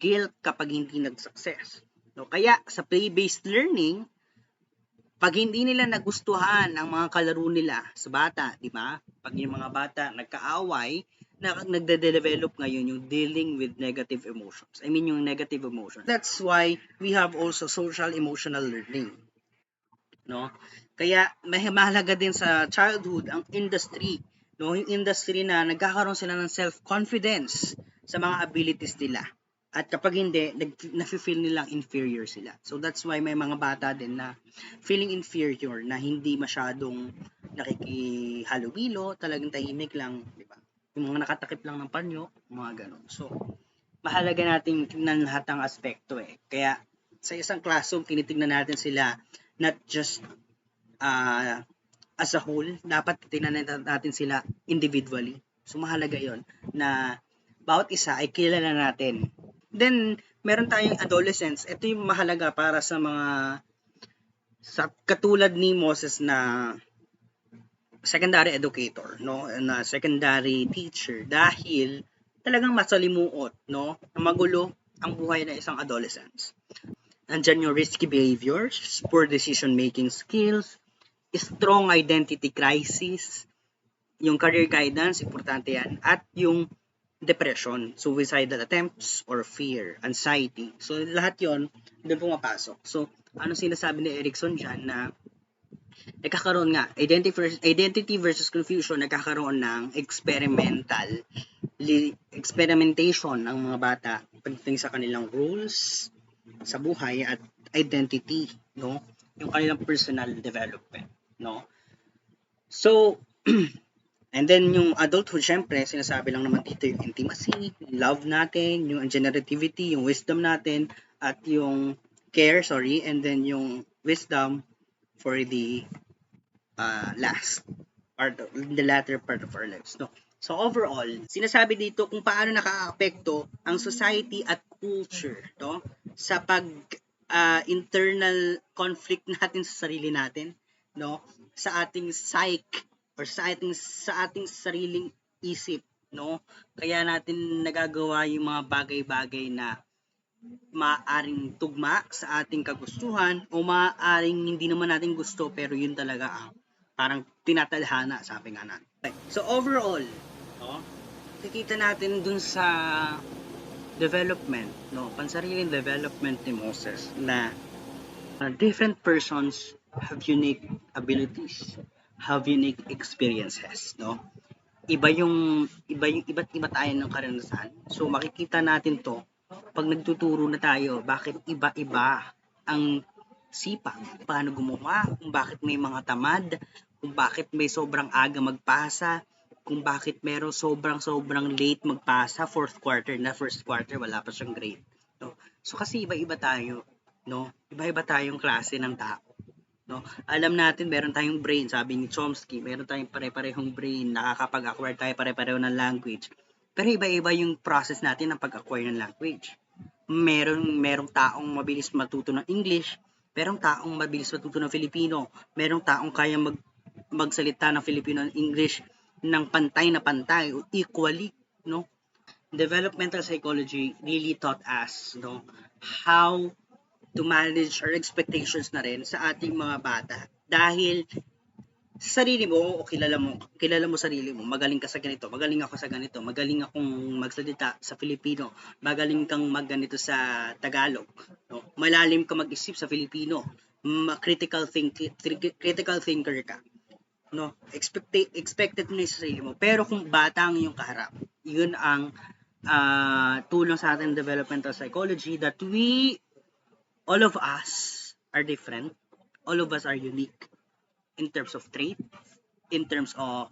guilt kapag hindi nag-success, no? Kaya sa play-based learning, pag hindi nila nagustuhan ang mga kalaro nila sa bata, di ba? Pag yung mga bata nagkaaway, nagde-develop ngayon yung dealing with negative emotions. I mean yung negative emotions. That's why we have also social emotional learning, no? Kaya mahalaga din sa childhood ang industry, no? Yung industry na nagkakaroon sila ng self-confidence sa mga abilities nila. At kapag hindi, nafe-feel nilang inferior sila. So that's why may mga bata din na feeling inferior, na hindi masyadong nakikihalubilo, talagang tahimik lang, di ba? Yung mga nakatakip lang ng panyo, mga ganun. So mahalaga natin tingnan lahat ng aspekto eh. Kaya sa isang classroom, tinitingnan natin sila not just as a whole, dapat tingnan natin sila individually. So mahalaga 'yon na bawat isa ay kilala natin. Then meron tayong adolescents. Ito yung mahalaga para sa mga katulad ni Moses na secondary educator, no, na secondary teacher, dahil talagang masalimuot, no, na magulo ang buhay ng isang adolescents. Nandyan yung risky behaviors, poor decision-making skills, strong identity crisis, yung career guidance, importante yan, at yung depression, suicidal attempts, or fear, anxiety. So, lahat yon doon pumapasok. So, ano sinasabi ni Erickson dyan na nagkakaroon nga, identity versus confusion, nagkakaroon ng experimentation ng mga bata pagdating sa kanilang rules sa buhay at identity, no? Yung kanilang personal development, no? So, and then yung adulthood, syempre, sinasabi lang naman dito yung intimacy, yung love natin, yung generativity, yung wisdom natin, at yung care, and then yung wisdom for the the latter part of our lives, no? So overall, sinasabi dito kung paano nakakaapekto ang society at culture, no, sa internal conflict natin sa sarili natin, no, sa ating psyche or sa ating sariling isip, no? Kaya natin nagagawa yung mga bagay-bagay na maaaring tugma sa ating kagustuhan o maaaring hindi naman natin gusto pero yun talaga ang parang tinatalhana, sabi nga natin. So overall, no, kikita natin dun sa development, no, pansariling development ni Moses na different persons have unique abilities, have unique experiences, no? Iba't iba tayo ng karanasan. So makikita natin to pag nagtuturo na tayo, bakit iba-iba ang sipag, paano gumawa, kung bakit may mga tamad, kung bakit may sobrang aga magpasa, kung bakit meron sobrang late magpasa, fourth quarter na, first quarter wala pa siyang grade, no? So kasi iba-iba tayo, no? Iba-iba tayong klase ng tao, no? Alam natin meron tayong brain, sabi ni Chomsky, meron tayong pare-parehong brain, nakakapag-acquire tayo pare-pareho ng language. Pero iba-iba yung process natin ng pag-acquire ng language. Merong taong mabilis matuto ng English, merong taong mabilis matuto ng Filipino, merong taong kaya magsalita ng Filipino and English ng pantay na pantay o equally, no? Developmental psychology really taught us, no, how to manage our expectations na rin sa ating mga bata. Dahil sa sarili mo, o kilala mo sarili mo, magaling ka sa ganito, magaling ako sa ganito, magaling akong magsalita sa Filipino, magaling kang magganito sa Tagalog, no? Malalim ka mag-isip sa Filipino, critical thinker ka, no? Expected mo na sa sarili mo. Pero kung bata ang iyong kaharap, yun ang tulong sa ating developmental psychology, that all of us are different, all of us are unique in terms of trait, in terms of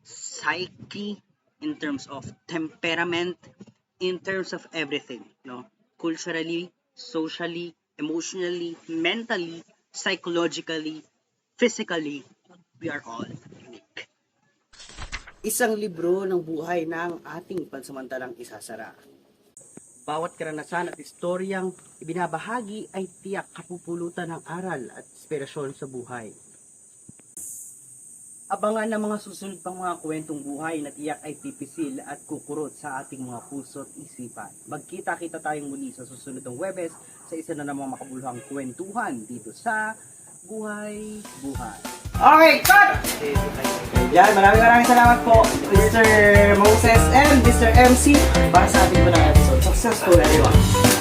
psyche, in terms of temperament, in terms of everything, no? Culturally, socially, emotionally, mentally, psychologically, physically, we are all unique. Isang libro ng buhay ng ating pansamantalang isasara. Bawat karanasan at istoryang ibinabahagi ay tiyak kapupulutan ng aral at inspirasyon sa buhay. Abangan ng mga susunod pang mga kwentong buhay na tiyak ay pipisil at kukurot sa ating mga puso at isipan. Magkita-kita tayong muli sa susunod ng Huwebes sa isa na namang makabuluhang kwentuhan dito sa Buhay Buhay. Okay, cut! Yan, maraming salamat po, Mr. Moses and Mr. MC, para sa ating unang episode. Successful, everyone!